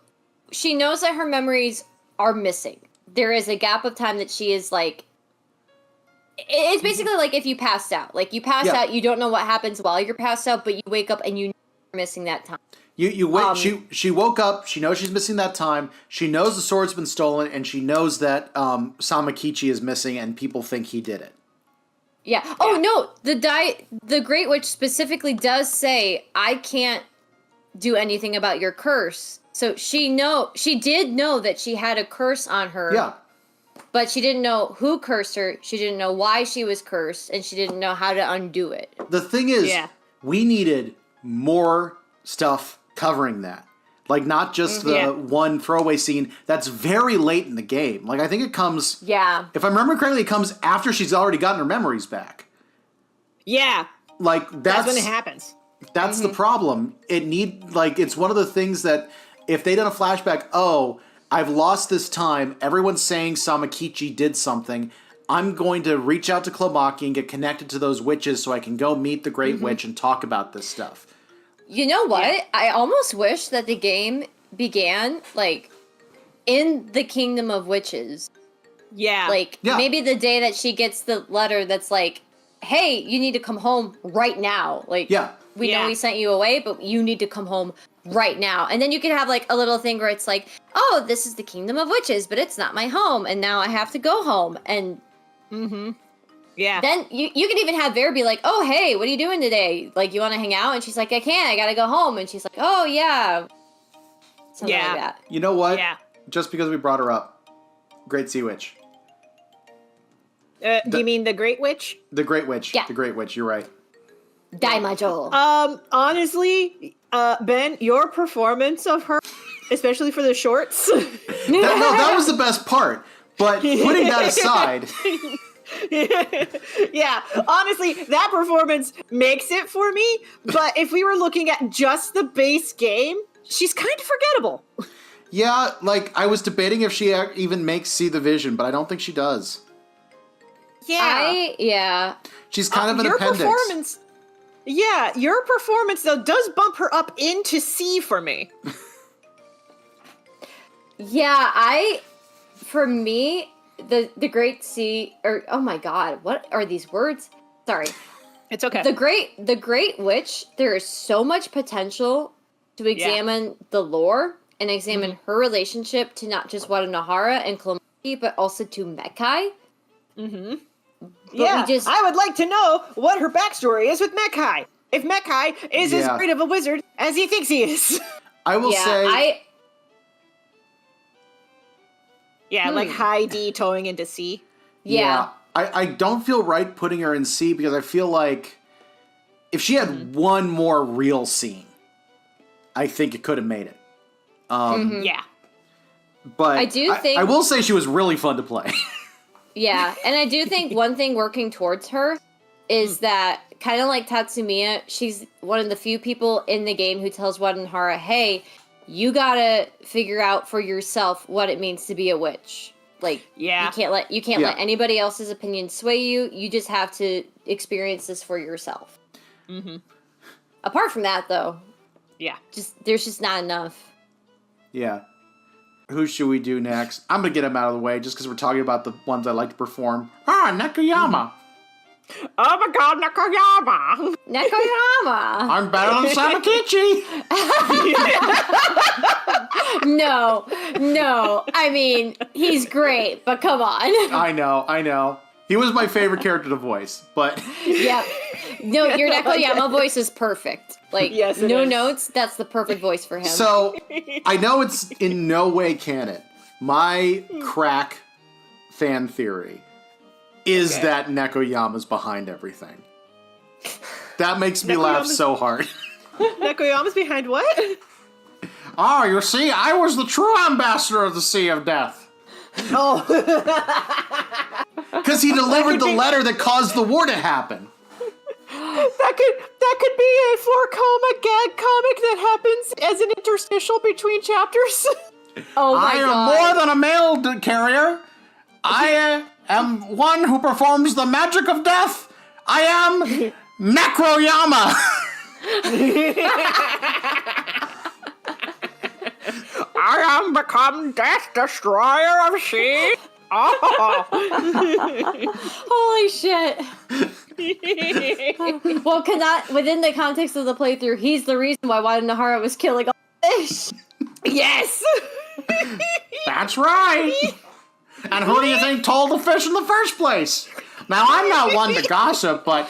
she knows that her memories are missing. There is a gap of time that she is, it's basically like if you passed out. Like, you pass out, you don't know what happens while you're passed out, but you wake up and you know you're missing that time. You wait.
She woke up. She knows she's missing that time. She knows the sword's been stolen, and she knows that Samakichi is missing, and people think he did it.
Yeah. Oh no, the Great Witch specifically does say, "I can't do anything about your curse." So she did know that she had a curse on her.
Yeah.
But she didn't know who cursed her. She didn't know why she was cursed, and she didn't know how to undo it.
The thing is, we needed more stuff covering that. Like, not just the one throwaway scene that's very late in the game. Like, I think it comes... Yeah. If I remember correctly, it comes after she's already gotten her memories back.
Yeah.
Like, that's
when it happens.
That's the problem. It's one of the things that if they done a flashback, I've lost this time. Everyone's saying Samakichi did something. I'm going to reach out to Klomaki and get connected to those witches so I can go meet the Great Witch and talk about this stuff.
You know what? Yeah. I almost wish that the game began, in the Kingdom of Witches.
Yeah.
Maybe the day that she gets the letter that's like, hey, you need to come home right now. We know we sent you away, but you need to come home right now. And then you can have, a little thing where it's like, oh, this is the Kingdom of Witches, but it's not my home, and now I have to go home. And... Yeah. Then you can even have Vera be like, oh, hey, what are you doing today? You want to hang out? And she's like, I can't. I got to go home. And she's like, oh, yeah. Something like that.
You know what? Yeah. Just because we brought her up. Great Sea Witch.
You mean the Great Witch?
The Great Witch.
Yeah.
The Great Witch. You're right.
Daimajo.
Honestly, Ben, your performance of her, especially for the shorts.
that was the best part. But putting that aside...
Yeah, honestly, that performance makes it for me, but if we were looking at just the base game, she's kind of forgettable.
Yeah, I was debating if she even makes See the Vision, but I don't think she does.
Yeah.
She's kind of an appendix.
Your performance, though, does bump her up into C for me.
For me... The Great Sea, oh my god, what are these words? Sorry.
It's okay.
The Great Witch, there is so much potential to examine the lore and examine her relationship to not just Wadanohara and Klomaki, but also to Mekai.
Mm-hmm. I would like to know what her backstory is with Mekai. If Mekai is as great of a wizard as he thinks he is.
I will say...
Yeah, high D towing into C.
Yeah. I don't feel right putting her in C because I feel like if she had one more real scene, I think it could have made it.
Yeah.
But
I do think...
I will say she was really fun to play.
Yeah, and I do think one thing working towards her is that, kind of like Tatsumiya, she's one of the few people in the game who tells Wadanohara, hey... You gotta figure out for yourself what it means to be a witch. You can't let anybody else's opinion sway you. You just have to experience this for yourself. Mm-hmm. Apart from that, though, there's just not enough.
Yeah. Who should we do next? I'm gonna get him out of the way just because we're talking about the ones I like to perform. Nakayama.
Oh my god, Nakayama!
Nakayama!
I'm better than Samakichi!
No. I mean, he's great, but come on.
I know. He was my favorite character to voice, but...
Yep. No, your Nakayama voice is perfect. Like,
Yes, it
no
is.
notes, that's the perfect voice for him.
So, I know it's in no way canon. My crack fan theory is that Nekoyama's behind everything. That makes me laugh so hard.
Nekoyama's behind what?
Oh, you see, I was the true ambassador of the Sea of Death.
Oh.
Because he delivered the letter that caused the war to happen.
That could be a 4-coma gag comic that happens as an interstitial between chapters.
Oh my
I am
god.
more than a mail carrier. I am one who performs the magic of death. I am Necroyama.
I am become Death Destroyer of Sea. Oh.
Holy shit. Well, within the context of the playthrough, he's the reason why Wadanohara was killing all the fish.
Yes.
That's right. And who do you think told the fish in the first place? Now, I'm not one to gossip, but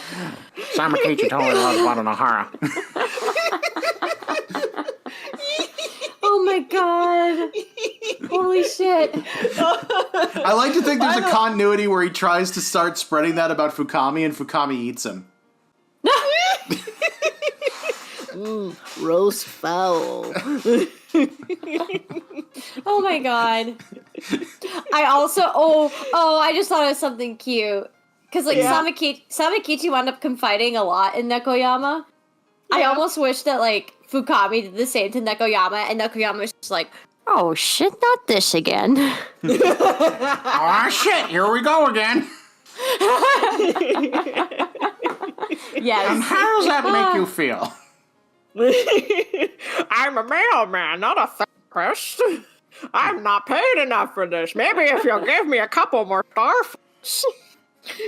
Samakichi totally loves Wadanohara.
Oh my god. Holy shit.
I like to think there's a continuity where he tries to start spreading that about Fukami, and Fukami eats him.
Roast fowl.
Oh my god. I also I just thought of something cute. Because like Samakichi wound up confiding a lot in Nekoyama. I almost wish that like Fukami did the same to Nekoyama, and Nekoyama was just like, oh shit, not this again.
Oh shit, here we go again.
Yes.
And how does that make you feel?
I'm a mailman, not a therapist. I'm not paid enough for this. Maybe if you'll give me a couple more starfruits.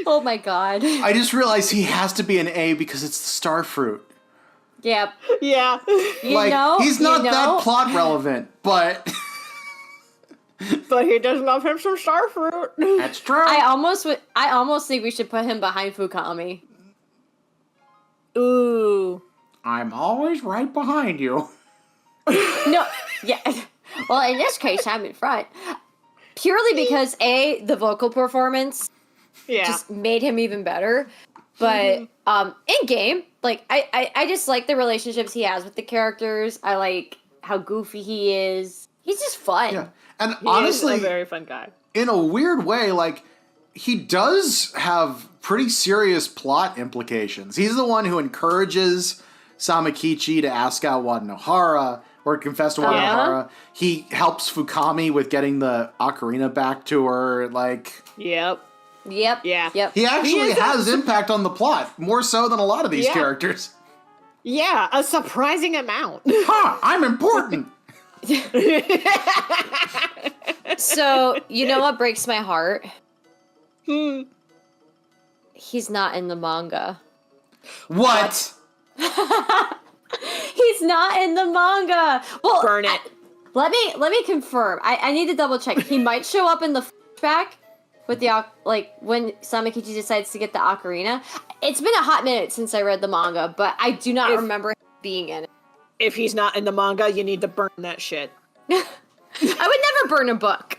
Oh my god.
I just realized he has to be an A because it's the star fruit.
Yep.
Yeah.
He's not that plot relevant, but...
But he does love him some starfruit.
That's true.
I almost think we should put him behind Fukami.
Ooh.
I'm always right behind you.
No, yeah. Well, in this case, I'm in front. Purely because, A, the vocal performance just made him even better. But in-game, like, I just like the relationships he has with the characters. I like how goofy he is. He's just fun.
Yeah. And
He
honestly,
is a very fun guy.
in a weird way, like, he does have pretty serious plot implications. He's the one who encourages Samakichi to ask out Wadanohara, or confess to Wadanohara. He helps Fukami with getting the ocarina back to her, like...
Yep.
Yep.
Yeah.
Yep.
He actually has impact on the plot, more so than a lot of these characters.
Yeah, a surprising amount.
Huh, I'm important!
So, you know what breaks my heart? He's not in the manga.
What?
He's not in the manga. Well,
Burn it.
Let me confirm. I need to double check. He might show up in the flashback with the when Samakichi decides to get the ocarina. It's been a hot minute since I read the manga, but I do not remember him being in it.
If he's not in the manga, you need to burn that shit.
I would never burn a book.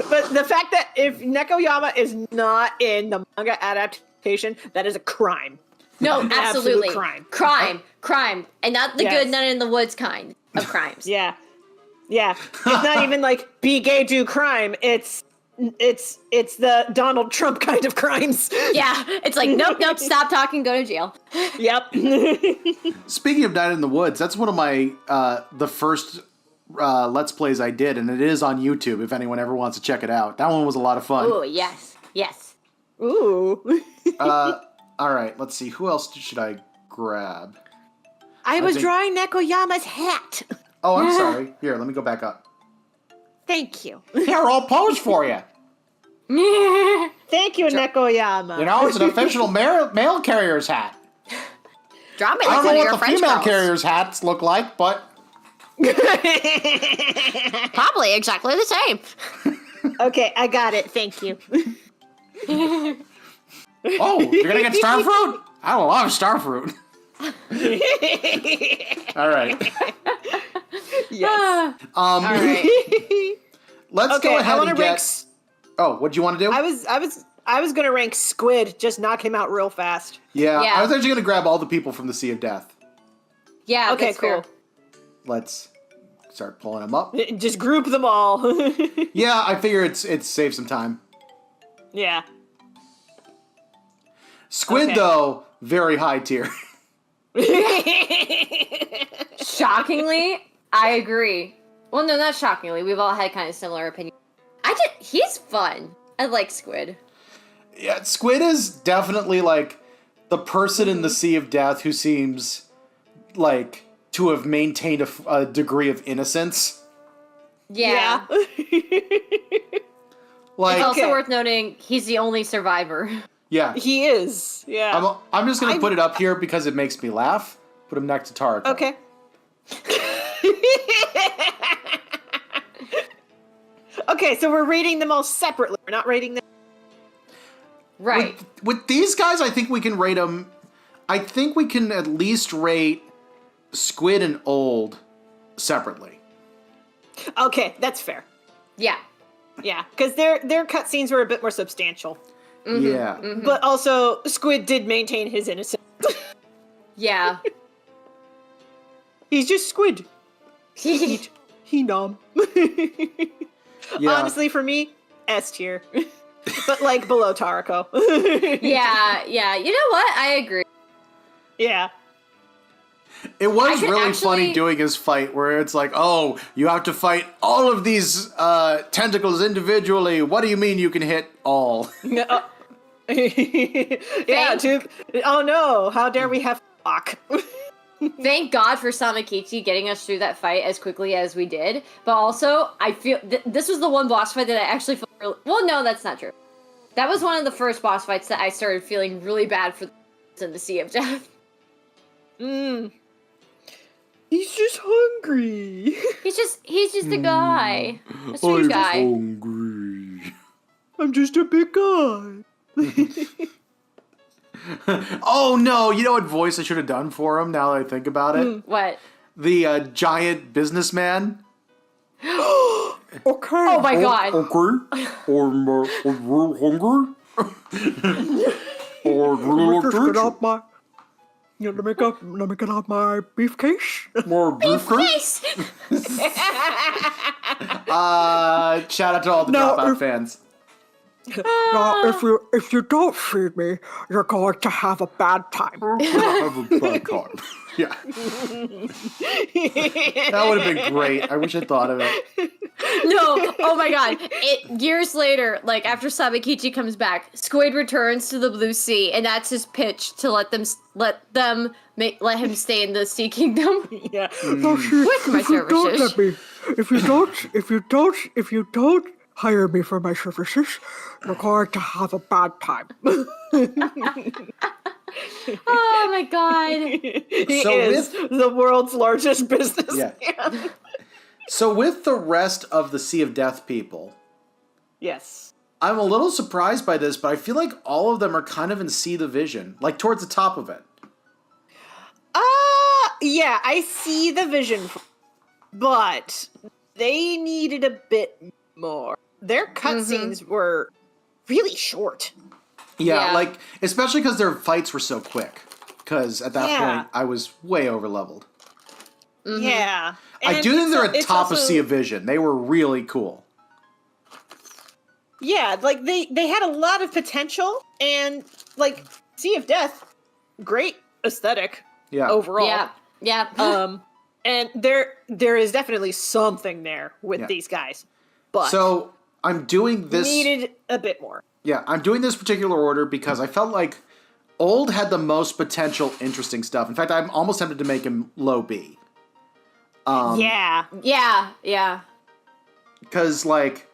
But the fact that if Nekoyama is not in the manga adaptation, that is a crime.
No,
An
absolutely.
absolute crime.
Crime. And not the good, none in the woods kind of crimes.
Yeah. It's not even like be gay, do crime. It's the Donald Trump kind of crimes.
Yeah, it's like, nope, stop talking, go to jail.
Yep.
Speaking of Night in the Woods, that's one of my, the first Let's Plays I did, and it is on YouTube if anyone ever wants to check it out. That one was a lot of fun.
Oh, yes.
Ooh.
Alright, let's see. Who else should I grab?
I was drawing Nekoyama's hat.
Oh, I'm sorry. Here, let me go back up.
Thank you.
Here, I'll pose for you.
Thank you, Nekoyama.
You know, it's an official mail carrier's hat.
Drop it.
I don't know
Your
what the
French
female
girls.
carrier's hats look like, but...
Probably exactly the same.
Okay, I got it. Thank you.
Oh, you're gonna get starfruit? I love starfruit. All right.
Yes.
All right.
Let's
Okay,
go ahead
I want
and
to
get...
rank.
Oh, what'd you want to do?
I was gonna rank Squid. Just knock him out real fast.
Yeah,
Yeah.
I was actually gonna grab all the people from the Sea of Death.
Yeah.
Okay,
that's
cool.
fair.
Let's start pulling them up.
Just group them all.
Yeah, I figure it's saves some time.
Yeah.
Squid,
Okay.
though, very high tier.
Shockingly, I agree. Well, no, not shockingly. We've all had kind of similar opinions. He's fun. I like Squid.
Yeah, Squid is definitely, like, the person in the Sea of Death who seems, like, to have maintained a degree of innocence.
Yeah.
Like,
It's also
Okay.
worth noting he's the only survivor.
yeah.
He is. Yeah.
I'm just gonna put it up here because it makes me laugh. Put him next to Taruko.
Okay. Okay, so we're rating them all separately. We're not rating them.
Right.
With these guys, I think we can rate them. I think we can at least rate Squid and Old separately.
Okay, that's fair.
Yeah.
Yeah, because their cutscenes were a bit more substantial,
Yeah.
but also Squid did maintain his innocence.
Yeah.
He's just Squid. He numb.
Yeah.
Honestly, for me, S tier, but like below Tarako.
Yeah. You know what? I agree.
Yeah.
It was
I could
really
actually-
funny doing his fight where it's like, oh, you have to fight all of these tentacles individually. What do you mean you can hit all?
Yeah, dude. Oh no! How dare we have fuck?
Thank God for Samakichi getting us through that fight as quickly as we did. But also, I feel this was the one boss fight that I actually felt really... Well, no, that's not true. That was one of the first boss fights that I started feeling really bad for in the Sea of Death.
He's just hungry.
He's just a guy. A sweet guy.
hungry.
I'm just a big guy.
Oh no, you know what voice I should have done for him now that I think about it?
What?
The giant businessman.
Okay.
Oh my God.
Okay. Or hungry? Or
Let me get out my. Let me get out my beefcase.
more beefcake?
Face!
Shout out to all the
No,
Dropout
if-
fans.
Now, if you don't feed me, you're going to have a bad time.
Have a bad time. Yeah. That would have been great. I wish I thought of it.
No, oh my God. Years later, like after Samakichi comes back, Squid returns to the Blue Sea, and that's his pitch to let him stay in the Sea Kingdom.
Yeah.
With my services.
If you don't hire me for my services, you're going to have a bad time.
Oh my God.
He
So
is the world's largest business.
Yeah. So with the rest of the Sea of Death people,
Yes.
I'm a little surprised by this, but I feel like all of them are kind of in Sea Division, like towards the top of it.
Yeah, I see the vision, but they needed a bit more. Their cutscenes were really short.
Yeah,
Yeah.
like, especially because their fights were so quick. Because at that
Yeah.
point, I was way over leveled.
Yeah.
I
And
do think they're
it's
at top of
also-
Sea of Vision. They were really cool.
Yeah, like they had a lot of potential, and like Sea of Death, great aesthetic
Yeah.
overall.
Yeah.
And there is definitely something there with
Yeah.
these guys, but
So I'm doing this.
needed a bit more.
Yeah, I'm doing this particular order because I felt like Old had the most potential interesting stuff. In fact, I'm almost tempted to make him low B.
Yeah.
Yeah.
Because, like,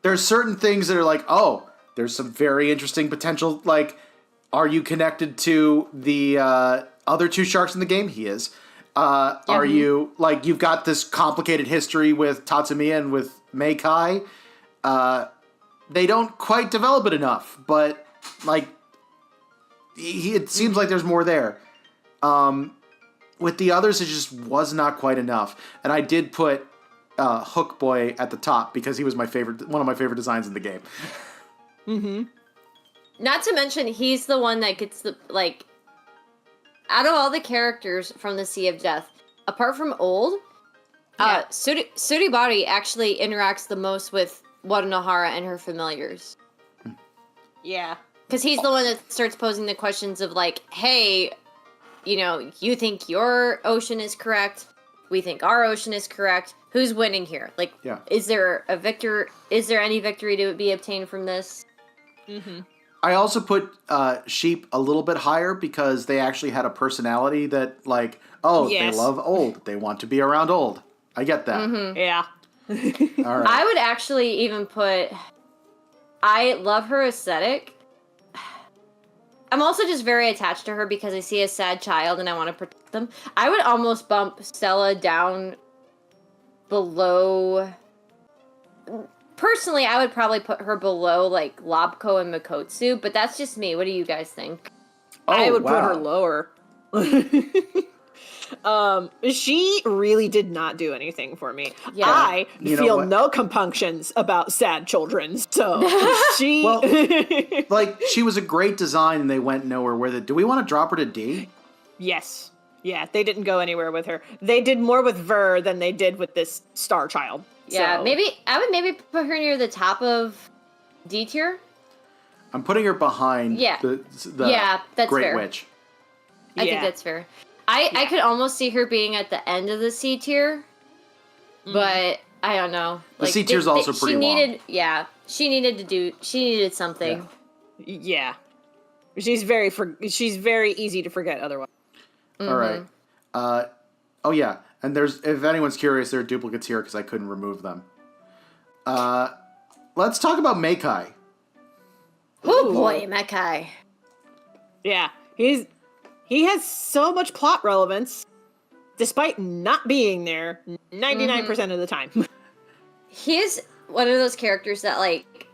there's certain things that are like, oh, there's some very interesting potential. Like, are you connected to the other two sharks in the game? He is. Are you, like, you've got this complicated history with Tatsumiya and with Meikai. They don't quite develop it enough, but, like, it seems like there's more there. With the others, it just was not quite enough. And I did put Hook Boy at the top because he was one of my favorite designs in the game.
Mm-hmm.
Not to mention, he's the one that gets the, like, out of all the characters from the Sea of Death, apart from Old, Suribari actually interacts the most with Wadanohara and her familiars.
Yeah.
Because he's the one that starts posing the questions of, like, hey, you know, you think your ocean is correct, we think our ocean is correct, who's winning here? Like, is there any victory to be obtained from this?
Mm-hmm.
I also put Sheep a little bit higher because they actually had a personality that, like, they love Old. They want to be around Old. I get that.
Mm-hmm.
Yeah.
All right.
I would actually even put... I love her aesthetic. I'm also just very attached to her because I see a sad child and I want to protect them. I would almost bump Stella down below... Personally, I would probably put her below, like, Lobko and Makotsu, but that's just me. What do you guys think?
I would put her lower. She really did not do anything for me.
Yeah.
I feel no compunctions about sad children, so she...
Well, like, she was a great design and they went nowhere with it. Do we want to drop her to D?
Yes. Yeah, they didn't go anywhere with her. They did more with Ver than they did with this Star Child.
Yeah,
so.
I would maybe put her near the top of D tier.
I'm putting her behind the
that's
Great
fair.
Witch.
I think that's fair. I could almost see her being at the end of the C tier, but I don't know.
The C tier's also pretty long.
She needed something.
Yeah. She's very easy to forget otherwise.
Mm-hmm.
All right. Oh yeah, and if anyone's curious, there are duplicates here because I couldn't remove them. Let's talk about Meikai.
Oh boy, Meikai.
Yeah, he has so much plot relevance, despite not being there 99% of the time.
He's one of those characters that, like,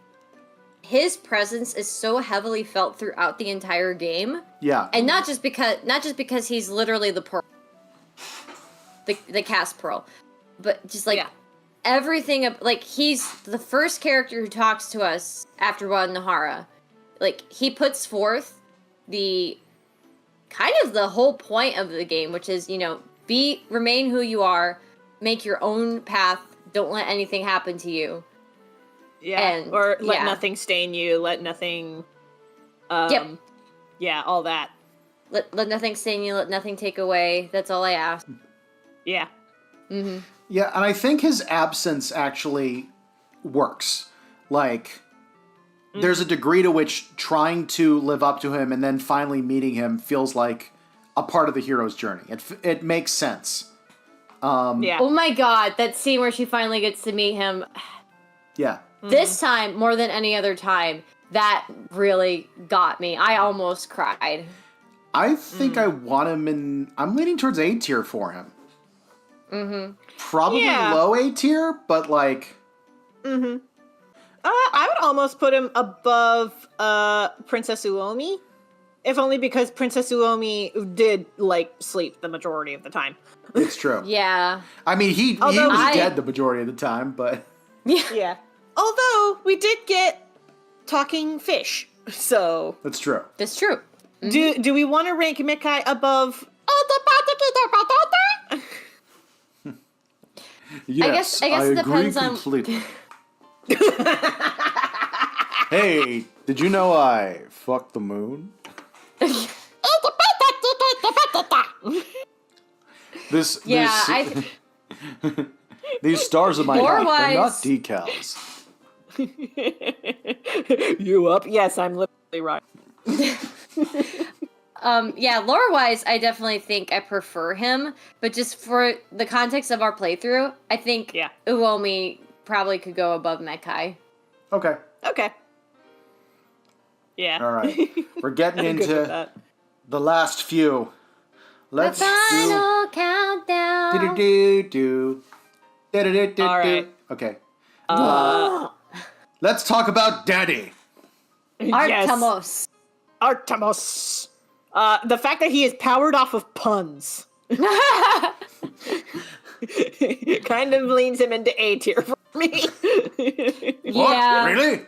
his presence is so heavily felt throughout the entire game.
Yeah.
And not just because he's literally the pearl. The cast pearl. But just like everything, like, he's the first character who talks to us after Wadanohara. Like, he puts forth the kind of the whole point of the game, which is, you know, remain who you are, make your own path, don't let anything happen to you.
Yeah, or let nothing stain you, let nothing... Yeah, all that.
Let nothing stain you, let nothing take away. That's all I ask.
Yeah.
Mm-hmm.
Yeah, and I think his absence actually works. Like, there's a degree to which trying to live up to him and then finally meeting him feels like a part of the hero's journey. It makes sense.
Yeah.
Oh my god, that scene where she finally gets to meet him.
Yeah.
This time, more than any other time, that really got me. I almost cried.
I think I want him in... I'm leaning towards A tier for him.
Mm-hmm.
Probably low A tier, but like...
Mm-hmm. I would almost put him above Princess Uomi. If only because Princess Uomi did, like, sleep the majority of the time.
It's true.
Yeah.
I mean, he was dead the majority of the time, but...
Yeah. Although, we did get talking fish, so...
That's true.
That's true.
Mm-hmm. Do we want to rank Meikai above...
Yes,
I guess it
agree
depends
completely. Hey, did you know I fucked the moon? These stars in my hat, they're not decals.
You up? Yes, I'm literally right.
Lore-wise, I definitely think I prefer him, but just for the context of our playthrough, I think Uomi probably could go above Meikai.
Okay.
Okay. Yeah.
All right. We're getting
I'm good with
into
that.
the last few. Let's
The final countdown.
do.
All right.
Okay.
Uh,
Let's talk about Daddy.
yes.
Artemis.
Artemis. The fact that he is powered off of puns kind of leans him into A tier for me.
Yeah.
What? Really?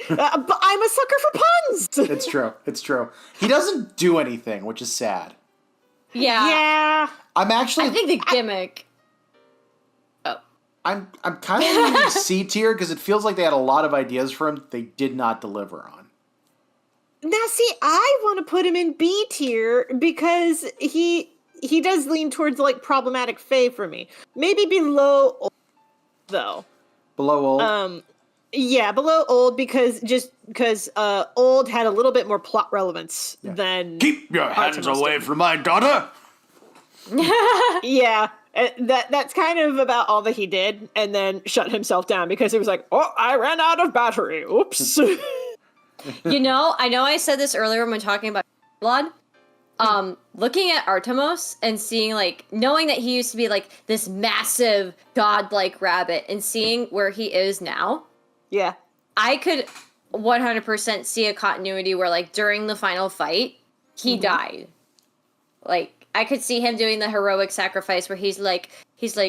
But I'm a sucker for puns.
It's true. It's true. He doesn't do anything, which is sad.
Yeah.
Yeah.
I'm actually.
I think the gimmick.
I'm kind of in C tier because it feels like they had a lot of ideas for him that they did not deliver on.
Now, see, I want to put him in B tier because he does lean towards like problematic Fae for me. Maybe below old, though.
Below old.
Yeah, below old because old had a little bit more plot relevance than
Keep your hands
Artemis
away
did.
from my daughter.
Yeah. That's kind of about all that he did, and then shut himself down because he was like, "Oh, I ran out of battery. Oops."
You know I said this earlier when talking about blood. Looking at Artemis and seeing, like, knowing that he used to be like this massive godlike rabbit and seeing where he is now,
Yeah.
I could 100% see a continuity where, like, during the final fight, he died. Like, I could see him doing the heroic sacrifice where he's like,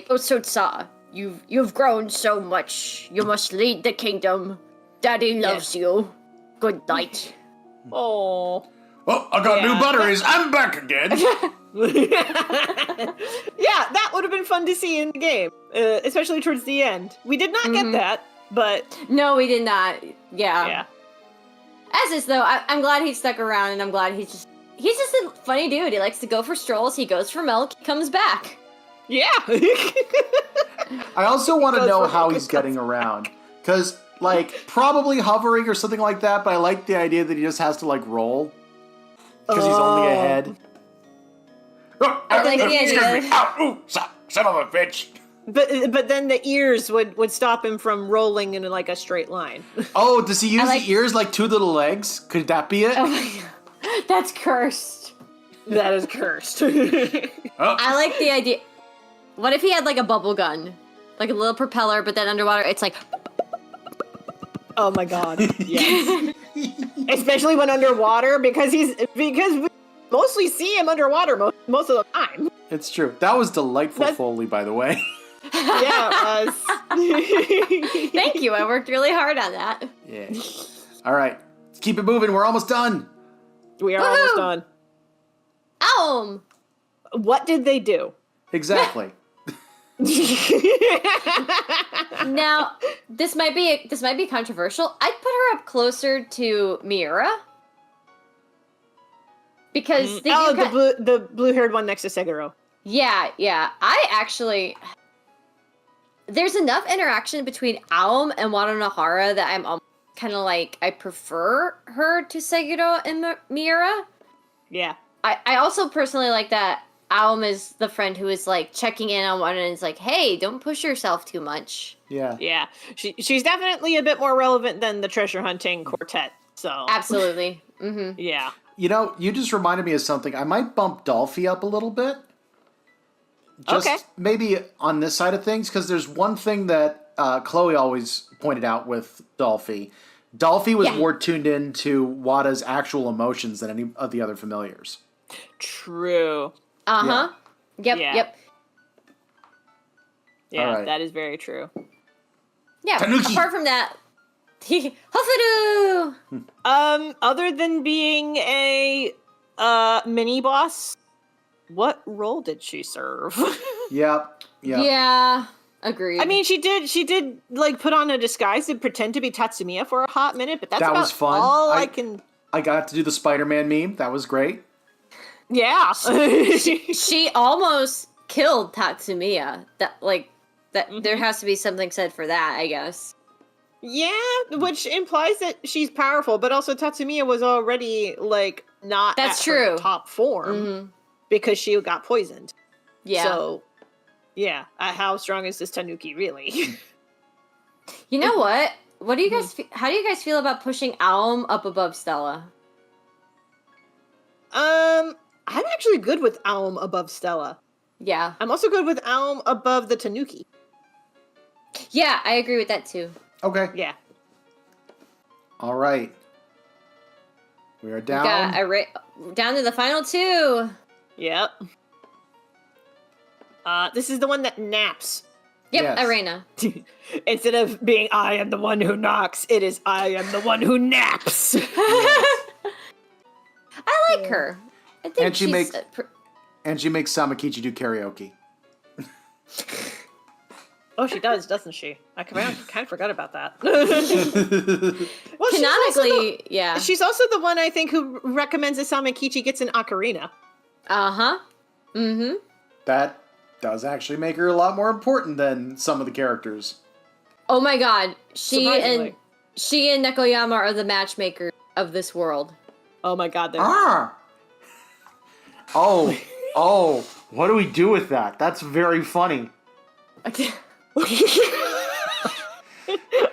"Oh, Sotsa, you've grown so much. You must lead the kingdom. Daddy loves you. Good night."
Oh.
Well, I got new
Yeah.
batteries. I'm back again.
Yeah, that would have been fun to see in the game, especially towards the end. We did not get that, but
No, we did not. Yeah.
yeah.
As is, though, I'm glad he stuck around, and I'm glad he's just a funny dude. He likes to go for strolls. He goes for milk. He comes back.
Yeah.
I also want to
Goes
know
for
how
milk
he's
and
getting around. Because, like, probably hovering or something like that, but I like the idea that he just has to, like, roll. Because he's only a head.
I like the idea.
Ooh, son of a bitch.
But then the ears would stop him from rolling in like a straight line.
Oh, does he use
like-
the ears like two little legs? Could that be it?
Oh my god. That's cursed.
That is cursed.
I like the idea. What if he had, like, a bubble gun? Like a little propeller, but then underwater, it's like...
Oh my god. Yes. Especially when underwater, because we mostly see him underwater most of the time.
It's true. That was delightful
That's-
Foley, by the way.
Yeah, it was.
Thank you. I worked really hard on that.
Yeah. All right. Let's keep it moving. We're almost done.
We are
Woohoo!
almost done. What did they do?
Exactly.
Now, this might be controversial. I'd put her up closer to Miura. Because they do
the blue-haired one next to Seguro.
Yeah. I actually... There's enough interaction between Aum and Wadanohara that I'm kind of like, I prefer her to Seguro and Miura.
Yeah.
I also personally like that Aum is the friend who is, like, checking in on one and is like, hey, don't push yourself too much.
Yeah.
Yeah. She's definitely a bit more relevant than the treasure hunting quartet. So
Absolutely. Mm-hmm.
yeah.
You know, you just reminded me of something. I might bump Dolphy up a little bit. Just
Okay.
maybe on this side of things, because there's one thing that Chloe always pointed out with Dolphy. Dolphy was more tuned in to Wada's actual emotions than any of the other familiars.
True.
Uh-huh.
Yeah.
Yep.
Yeah,
All right.
that is very true.
Yeah,
Tanuki.
apart from that, Hofudu!
Other than being a mini boss, what role did she serve?
Yep.
Yeah, agreed.
I mean, she did like put on a disguise and pretend to be Tatsumiya for a hot minute, but that's
That
about
was fun.
all I can.
I got to do the Spider-Man meme. That was great.
Yeah.
she almost killed Tatsumiya. There has to be something said for that, I guess.
Yeah, which implies that she's powerful, but also Tatsumiya was already like not
That's
at her
true.
top form because she got poisoned.
Yeah.
So, yeah, how strong is this Tanuki really?
You know what? what do you guys? How do you guys feel about pushing Alm up above Stella?
I'm actually good with Alm above Stella.
Yeah.
I'm also good with Alm above the Tanuki.
Yeah, I agree with that too.
Okay.
Yeah.
All right. We are down.
Down to the final 2.
Yep. This is the one that naps.
Yep,
Yes.
Arena.
Instead of being I am the one who knocks, it is I am the one who naps.
I like her. I think
And she
she's
makes- And she makes Samakichi do karaoke.
Oh, she does, doesn't she? I kind of forgot about that. Well,
canonically, yeah.
she's also the one I think who recommends that Samakichi gets an ocarina.
Uh-huh. Mm-hmm.
That does actually make her a lot more important than some of the characters.
Oh my god. She and
Surprisingly.
Nekoyama are the matchmakers of this world.
Oh my god, they're
Oh, what do we do with that? That's very funny.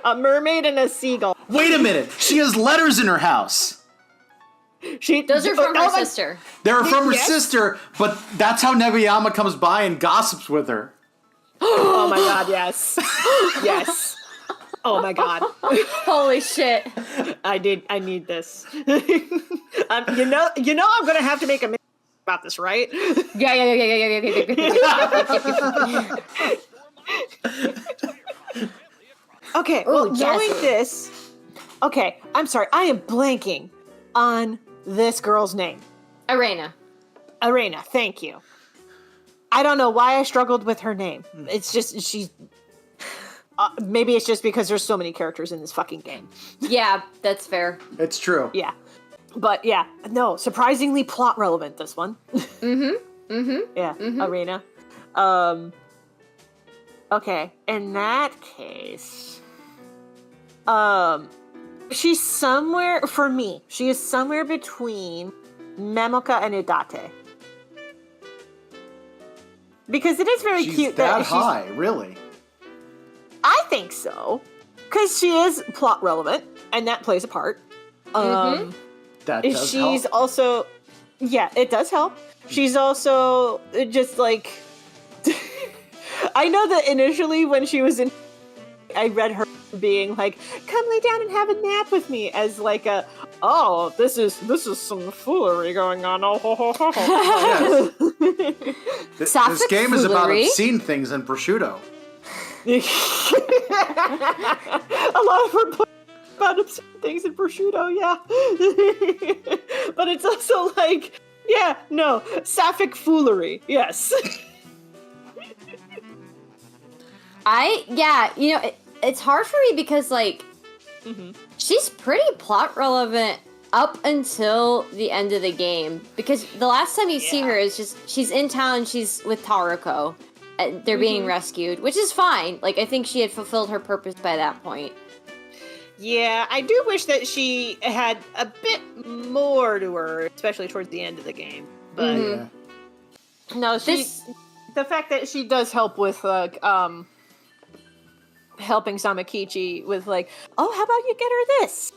a mermaid and a seagull.
Wait a minute. She has letters in her house.
Those are from her sister.
They're from her
Yes.
sister, but that's how Negoyama comes by and gossips with her.
Oh my god, yes. Yes. Oh my god.
Holy shit.
I need this. You know I'm gonna have to make a mix about this, right?
Yeah.
Okay,
Ooh,
well, knowing
Jessie.
this... Okay, I'm sorry, I am blanking on this girl's name.
Arena.
Arena, thank you. I don't know why I struggled with her name. It's just, she's... maybe it's just because there's so many characters in this fucking game.
Yeah, that's fair.
It's true.
Yeah. But yeah, no, surprisingly plot relevant, this one. Yeah, Arena. Okay, in that case... she's somewhere, for me, she is somewhere between Memoka and Idate. Because it is very
She's
cute
that
that
high, really.
I think so. Because she is plot relevant, and that plays a part.
That does
She's
help.
also... Yeah, it does help. She's also just like... I know that initially when she was in... I read her being like, come lay down and have a nap with me, as like a, oh, this is some foolery going on. Oh, ho, ho, ho, ho.
This
Sapphic
game is about
foolery.
obscene things and prosciutto.
A lot of her books about obscene things in prosciutto, yeah. But it's also like, yeah, no, sapphic foolery, yes.
It's hard for me because, like, she's pretty plot relevant up until the end of the game. Because the last time you see her is just, she's in town, she's with Taruko, and they're being rescued, which is fine. Like, I think she had fulfilled her purpose by that point.
Yeah, I do wish that she had a bit more to her, especially towards the end of the game. But
Yeah.
no, the fact that she does help with like helping Samakichi with like, oh, how about you get her this?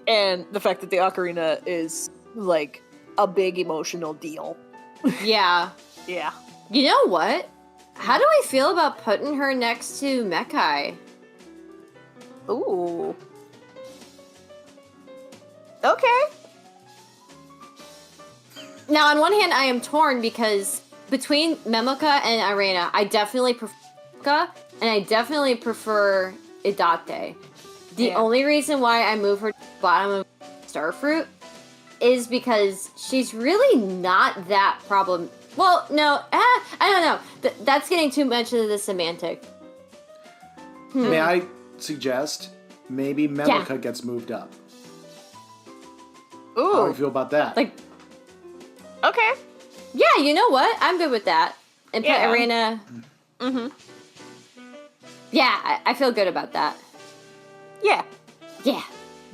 And the fact that the ocarina is like a big emotional deal.
Yeah.
Yeah.
You know what? How do I feel about putting her next to Mekai?
Ooh. Okay.
Now, on one hand, I am torn because between Memoka and Arena, I definitely prefer Memoka, and I definitely prefer Idate. The only reason why I move her to the bottom of Starfruit is because she's really not that problem. Well, no, I don't know. That's getting too much into the semantic.
May I suggest maybe Memoka gets moved up?
Ooh.
How do you feel about that?
Like,
Okay.
yeah, you know what? I'm good with that. And put
Yeah.
Arena. Yeah, I feel good about that.
Yeah.
Yeah.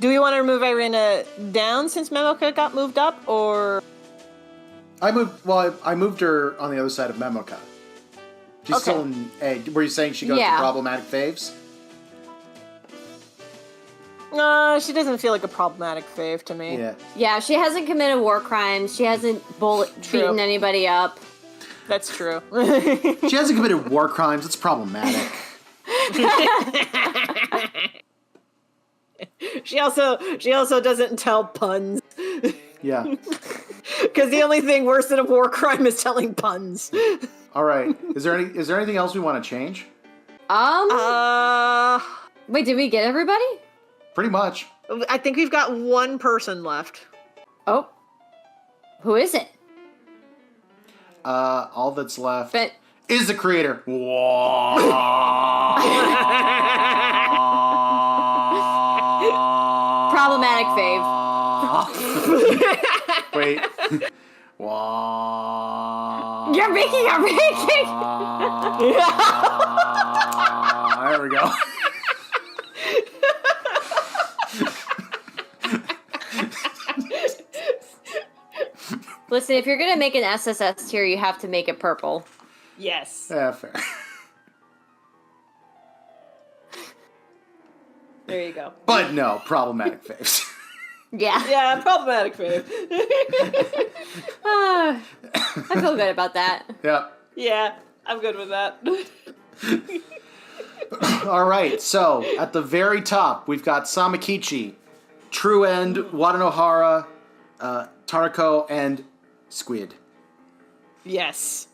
Do we want to move Irina down since Memoka got moved up, or...
I moved her on the other side of Memoka. She's still in A. Were you saying she goes to
Yeah.
problematic faves?
She doesn't feel like a problematic fave to me.
Yeah.
Yeah, she hasn't committed war crimes. She hasn't beaten anybody up.
That's true.
She hasn't committed war crimes. It's problematic.
She also doesn't tell puns.
Yeah.
Because the only thing worse than a war crime is telling puns.
All right. Is there anything else we want to change?
Wait, did we get everybody?
Pretty much.
I think we've got one person left.
Oh. Who is it?
All that's left
But
is the creator.
problematic fave.
Wait.
You're making.
There we go.
Listen, if you're gonna make an SSS tier, you have to make it purple.
Yes.
Yeah, fair.
There you go.
But no, problematic faves.
Yeah.
Yeah, problematic fave.
I feel good about that.
Yeah.
Yeah, I'm good with that.
All right, so at the very top, we've got Samakichi, True End, Wadanohara, Tarako, and Squid.
Yes.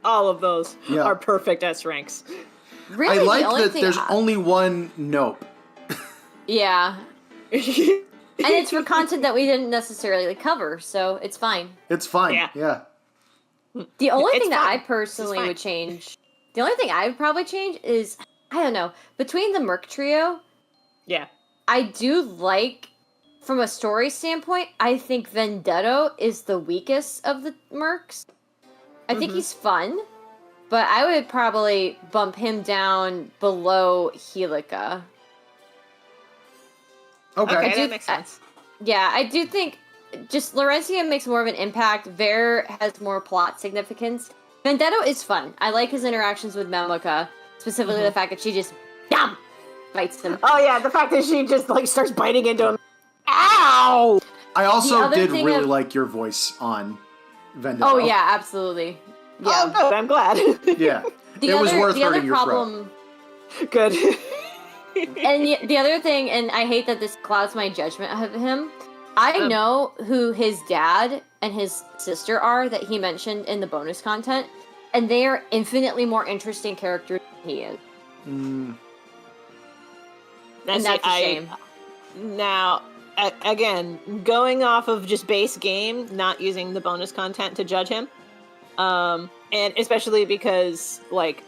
All of those are perfect S ranks.
Really,
I like
the only
that
thing
there's only one nope.
Yeah. And it's for content that we didn't necessarily cover, so it's fine.
It's fine. Yeah.
The only
It's
thing that I
fine.
personally
It's
would change, the only thing I would probably change is, I don't know, between the Merc trio,
Yeah.
I do like, from a story standpoint, I think Vendetto is the weakest of the Mercs. I think he's fun, but I would probably bump him down below Helica.
Okay.
That makes sense.
Yeah, I do think just Laurentia makes more of an impact. Ver has more plot significance. Vendetto is fun. I like his interactions with Mamoka, specifically the fact that she just bites him.
Oh yeah, the fact that she just like starts biting into him. Ow!
I also
other
did
thing
really
of-
like your voice on Vendetta.
Oh yeah, absolutely. Yeah.
Oh good, I'm glad.
Yeah. It was worth hurting your throat.
Good.
And the other thing, and I hate that this clouds my judgment of him, I know who his dad and his sister are that he mentioned in the bonus content, and they are infinitely more interesting characters than he is. And that's a shame.
Now, again, going off of just base game, not using the bonus content to judge him, and especially because, like,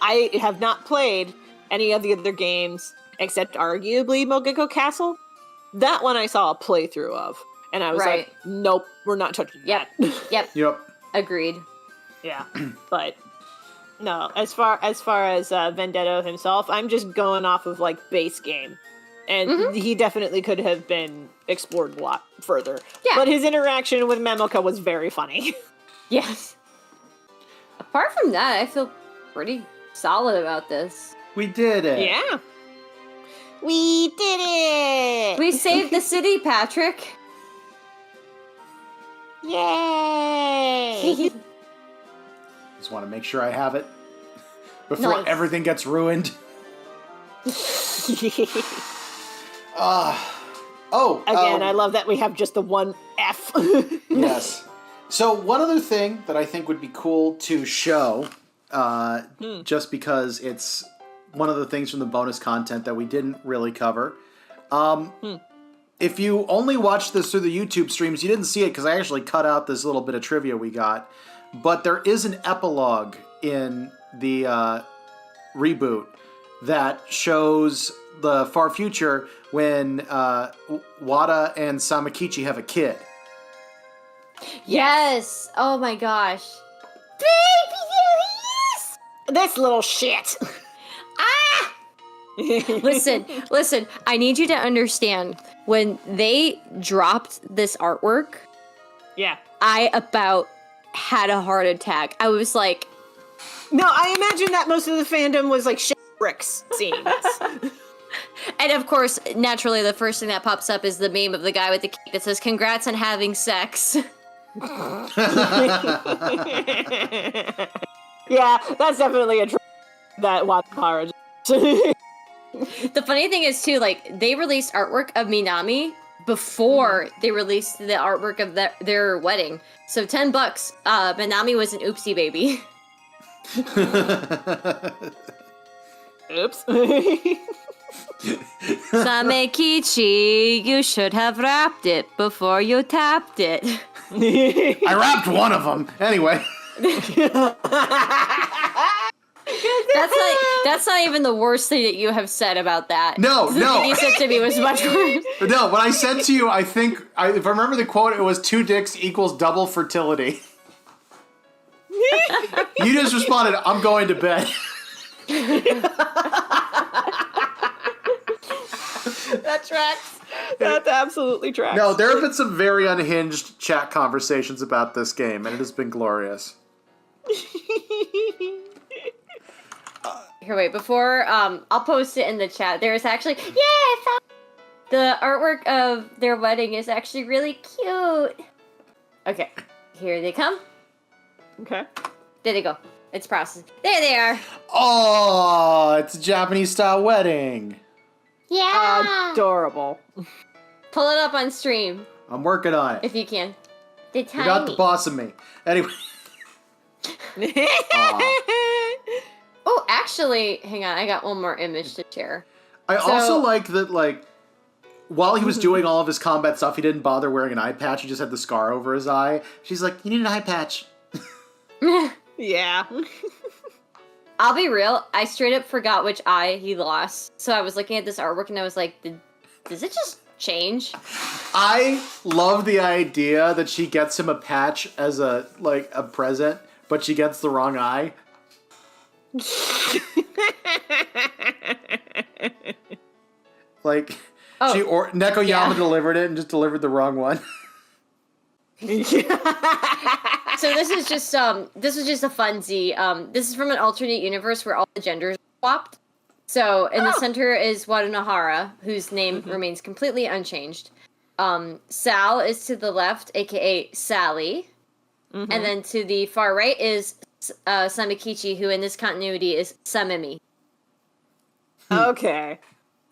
I have not played any of the other games except arguably Mogeko Castle. That one I saw a playthrough of, and I was like, nope, we're not touching that.
Yep. Agreed.
Yeah, but no, as far as Vendetto himself, I'm just going off of like base game, and he definitely could have been explored a lot further.
Yeah.
But his interaction with Memoka was very funny.
Yes. Apart from that, I feel pretty solid about this.
We did it.
Yeah. We did it!
We saved the city, Patrick.
Yay!
Just want to make sure I have it before everything gets ruined.
Again, I love that we have just the one F.
Yes. So one other thing that I think would be cool to show, just because it's one of the things from the bonus content that we didn't really cover. If you only watched this through the YouTube streams, you didn't see it because I actually cut out this little bit of trivia we got. But there is an epilogue in the reboot that shows the far future when Wada and Samakichi have a kid.
Yes. Oh my gosh.
Yes! This little shit.
Listen, I need you to understand, when they dropped this artwork,
Yeah.
I about had a heart attack. I was like...
No, I imagine that most of the fandom was like shit bricks seeing this.
And of course, naturally, the first thing that pops up is the meme of the guy with the cake that says, "Congrats on having sex."
Yeah, that's definitely a that Wadanohara.
The funny thing is, too, like, they released artwork of Minami before they released the artwork of their wedding. So $10, Minami was an oopsie baby.
Oops.
Samekichi, you should have wrapped it before you tapped it.
I wrapped one of them. Anyway.
That's not even the worst thing that you have said about that.
No.
The thing you said to me was much worse.
No, what I said to you, if I remember the quote, it was 2 dicks equals double fertility. You just responded, I'm going to bed.
That tracks. That absolutely tracks.
No, there have been some very unhinged chat conversations about this game, and it has been glorious.
Here, wait, before, I'll post it in the chat. There's actually, I found the artwork of their wedding is actually really cute. Okay, here they come.
Okay.
There they go. It's processed. There they are.
Oh, it's a Japanese-style wedding.
Yeah.
Adorable.
Pull it up on stream.
I'm working on it.
If you can. They're
You
tiny.
got the boss of me. Anyway.
Oh, actually, hang on. I got one more image to share.
I also like that, like, while he was doing all of his combat stuff, he didn't bother wearing an eye patch. He just had the scar over his eye. She's like, you need an eye patch.
Yeah.
I'll be real. I straight up forgot which eye he lost. So I was looking at this artwork and I was like, does it just change?
I love the idea that she gets him a patch as a present, but she gets the wrong eye. Like, Nekoyama delivered it and just delivered the wrong one.
So this is just a funsy. This is from an alternate universe where all the genders are swapped. So in the center is Wadanohara, whose name remains completely unchanged. Sal is to the left, aka Sally. And then to the far right is Samekichi, who in this continuity is Samemi.
Okay.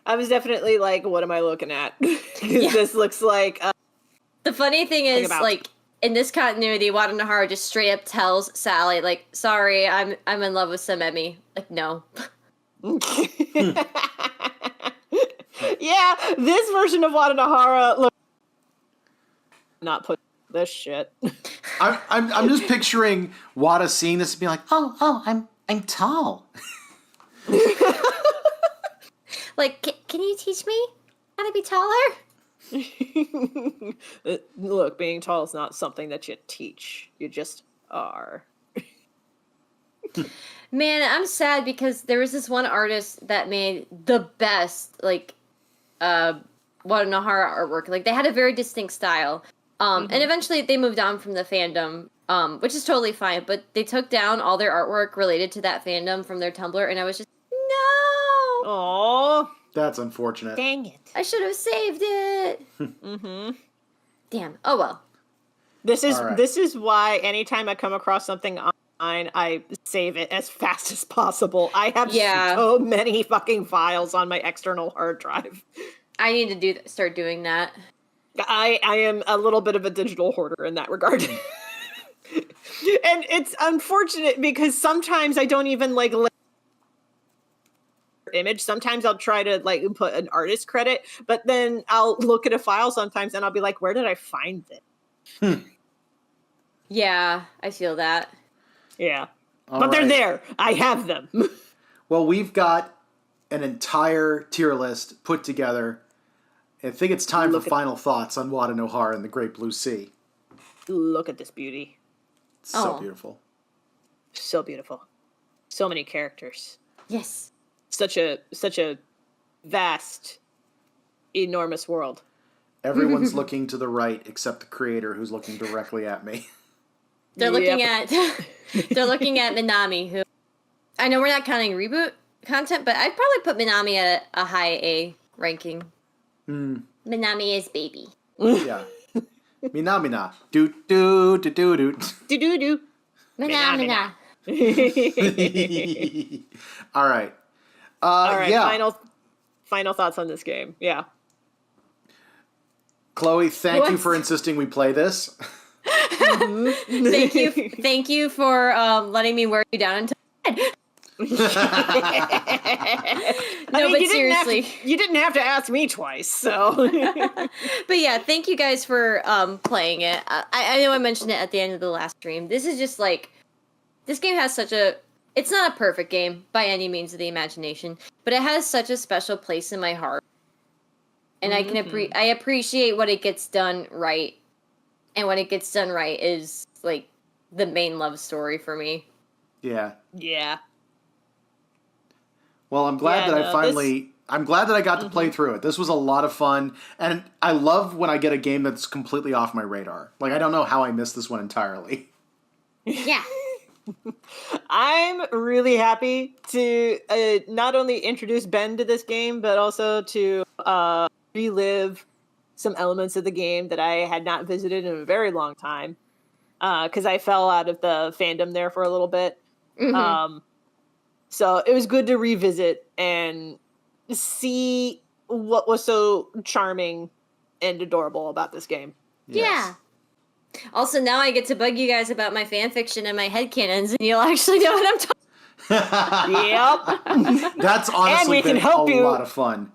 I was definitely like, what am I looking at? Because this looks like...
the funny thing is, like, in this continuity, Wadanohara just straight up tells Sally, like, sorry, I'm in love with Samemi. Like, no.
Yeah, this version of Wadanohara look not put this shit.
I'm just picturing Wada seeing this and being like, oh, I'm tall.
Like, can you teach me how to be taller?
Look, being tall is not something that you teach. You just are.
Man, I'm sad because there was this one artist that made the best, like, Wadanohara artwork. Like, they had a very distinct style. And eventually they moved on from the fandom, which is totally fine. But they took down all their artwork related to that fandom from their Tumblr, and I was just, no!
Aww.
That's unfortunate.
Dang it.
I should have saved it. Damn. Oh well.
This is why anytime I come across something online, I save it as fast as possible. I have so many fucking files on my external hard drive.
I need to start doing that.
I am a little bit of a digital hoarder in that regard. And it's unfortunate because sometimes I don't even like image. Sometimes I'll try to like put an artist credit, but then I'll look at a file sometimes and I'll be like, where did I find this?
Yeah, I feel that.
Yeah. But they're there. I have them.
Well, we've got an entire tier list put together. I think it's time for final thoughts on Wadanohara and the Great Blue Sea.
Look at this beauty.
It's so beautiful.
So beautiful. So many characters.
Yes.
Such a vast, enormous world.
Everyone's looking to the right except the creator, who's looking directly at me.
They're looking at Minami, who I know we're not counting Reboot content, but I'd probably put Minami at a high A ranking. Minami is baby.
Yeah. Mina mina. Do do do do do.
Do do do.
Minamina.
All right.
All right.
Yeah.
Final thoughts on this game. Yeah.
Chloe, thank you for insisting we play this.
Thank you for letting me wear you down until bed. But seriously,
you didn't have to ask me twice. So,
but yeah, thank you guys for playing it. I know I mentioned it at the end of the last stream. This is just like, this game has such a. It's not a perfect game by any means of the imagination, but it has such a special place in my heart, and I appreciate what it gets done right. And when it gets done right is, like, the main love story for me.
Yeah.
Yeah.
Well, I'm glad I'm glad that I got to play through it. This was a lot of fun. And I love when I get a game that's completely off my radar. Like, I don't know how I missed this one entirely.
Yeah.
I'm really happy to not only introduce Ben to this game, but also to relive some elements of the game that I had not visited in a very long time, because I fell out of the fandom there for a little bit. So it was good to revisit and see what was so charming and adorable about this game.
Yes.
Yeah. Also, now I get to bug you guys about my fanfiction and my headcanons, and you'll actually know what I'm talking about.
Yep.
That's honestly been a lot of fun.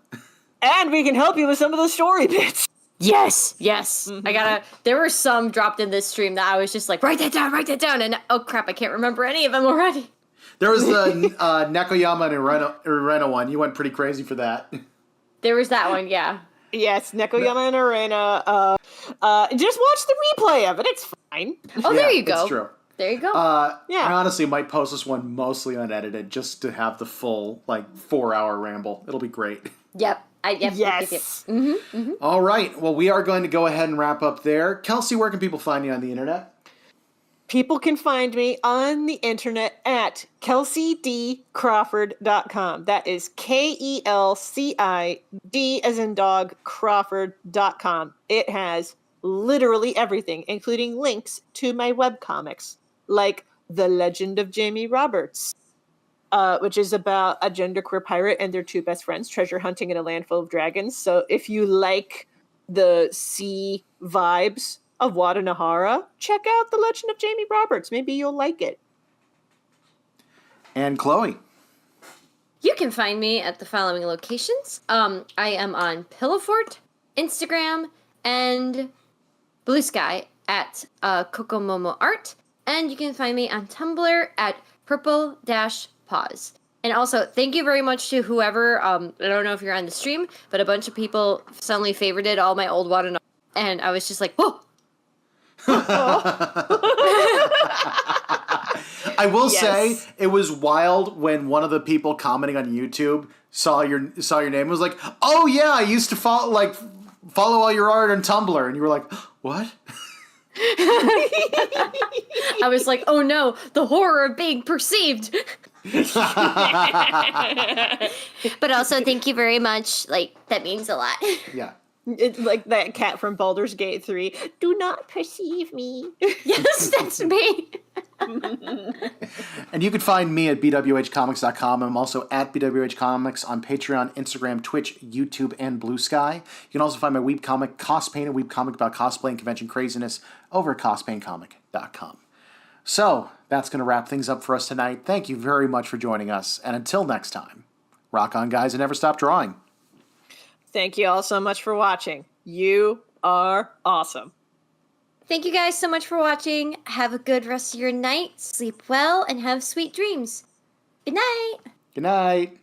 And we can help you with some of the story bits.
Yes. There were some dropped in this stream that I was just like, write that down, and oh crap, I can't remember any of them already.
There was the Nekoyama and Urena one. You went pretty crazy for that.
There was that one, yeah.
Yes, Nekoyama and Urena. Just watch the replay of it. It's fine.
Oh, there you go.
That's true.
There you go.
Yeah.
I honestly might post this one mostly unedited just to have the full, 4-hour ramble. It'll be great.
Yep.
Yes.
All right. Well, we are going to go ahead and wrap up there. Kelsey, where can people find you on the internet?
People can find me on the internet at kelseydcrawford.com. That is KELCID as in dog, Crawford.com. It has literally everything, including links to my webcomics, like The Legend of Jamie Roberts, which is about a genderqueer pirate and their two best friends treasure hunting in a land full of dragons. So if you like the sea vibes of Wadanohara, check out The Legend of Jamie Roberts. Maybe you'll like it.
And Chloe.
You can find me at the following locations. I am on Pillowfort, Instagram, and Blue Sky at Kokomomo Art. And you can find me on Tumblr at purple-pause. And also, thank you very much to whoever, I don't know if you're on the stream, but a bunch of people suddenly favorited all my old Wadanohara. And I was just like, whoa!
I will say it was wild when one of the people commenting on YouTube saw your name and was like, "Oh yeah, I used to follow all your art on Tumblr," and you were like, "What?"
I was like, "Oh no, the horror of being perceived." But also, thank you very much. That means a lot.
Yeah.
It's like that cat from Baldur's Gate 3. Do not perceive me.
Yes, that's me.
And you can find me at BWHComics.com. I'm also at BWHComics on Patreon, Instagram, Twitch, YouTube, and Blue Sky. You can also find my webcomic, Cospain, a webcomic about cosplay and convention craziness, over at CospaignComic.com. So, that's going to wrap things up for us tonight. Thank you very much for joining us. And until next time, rock on, guys, and never stop drawing.
Thank you all so much for watching. You are awesome.
Thank you guys so much for watching. Have a good rest of your night. Sleep well and have sweet dreams. Good night.
Good night.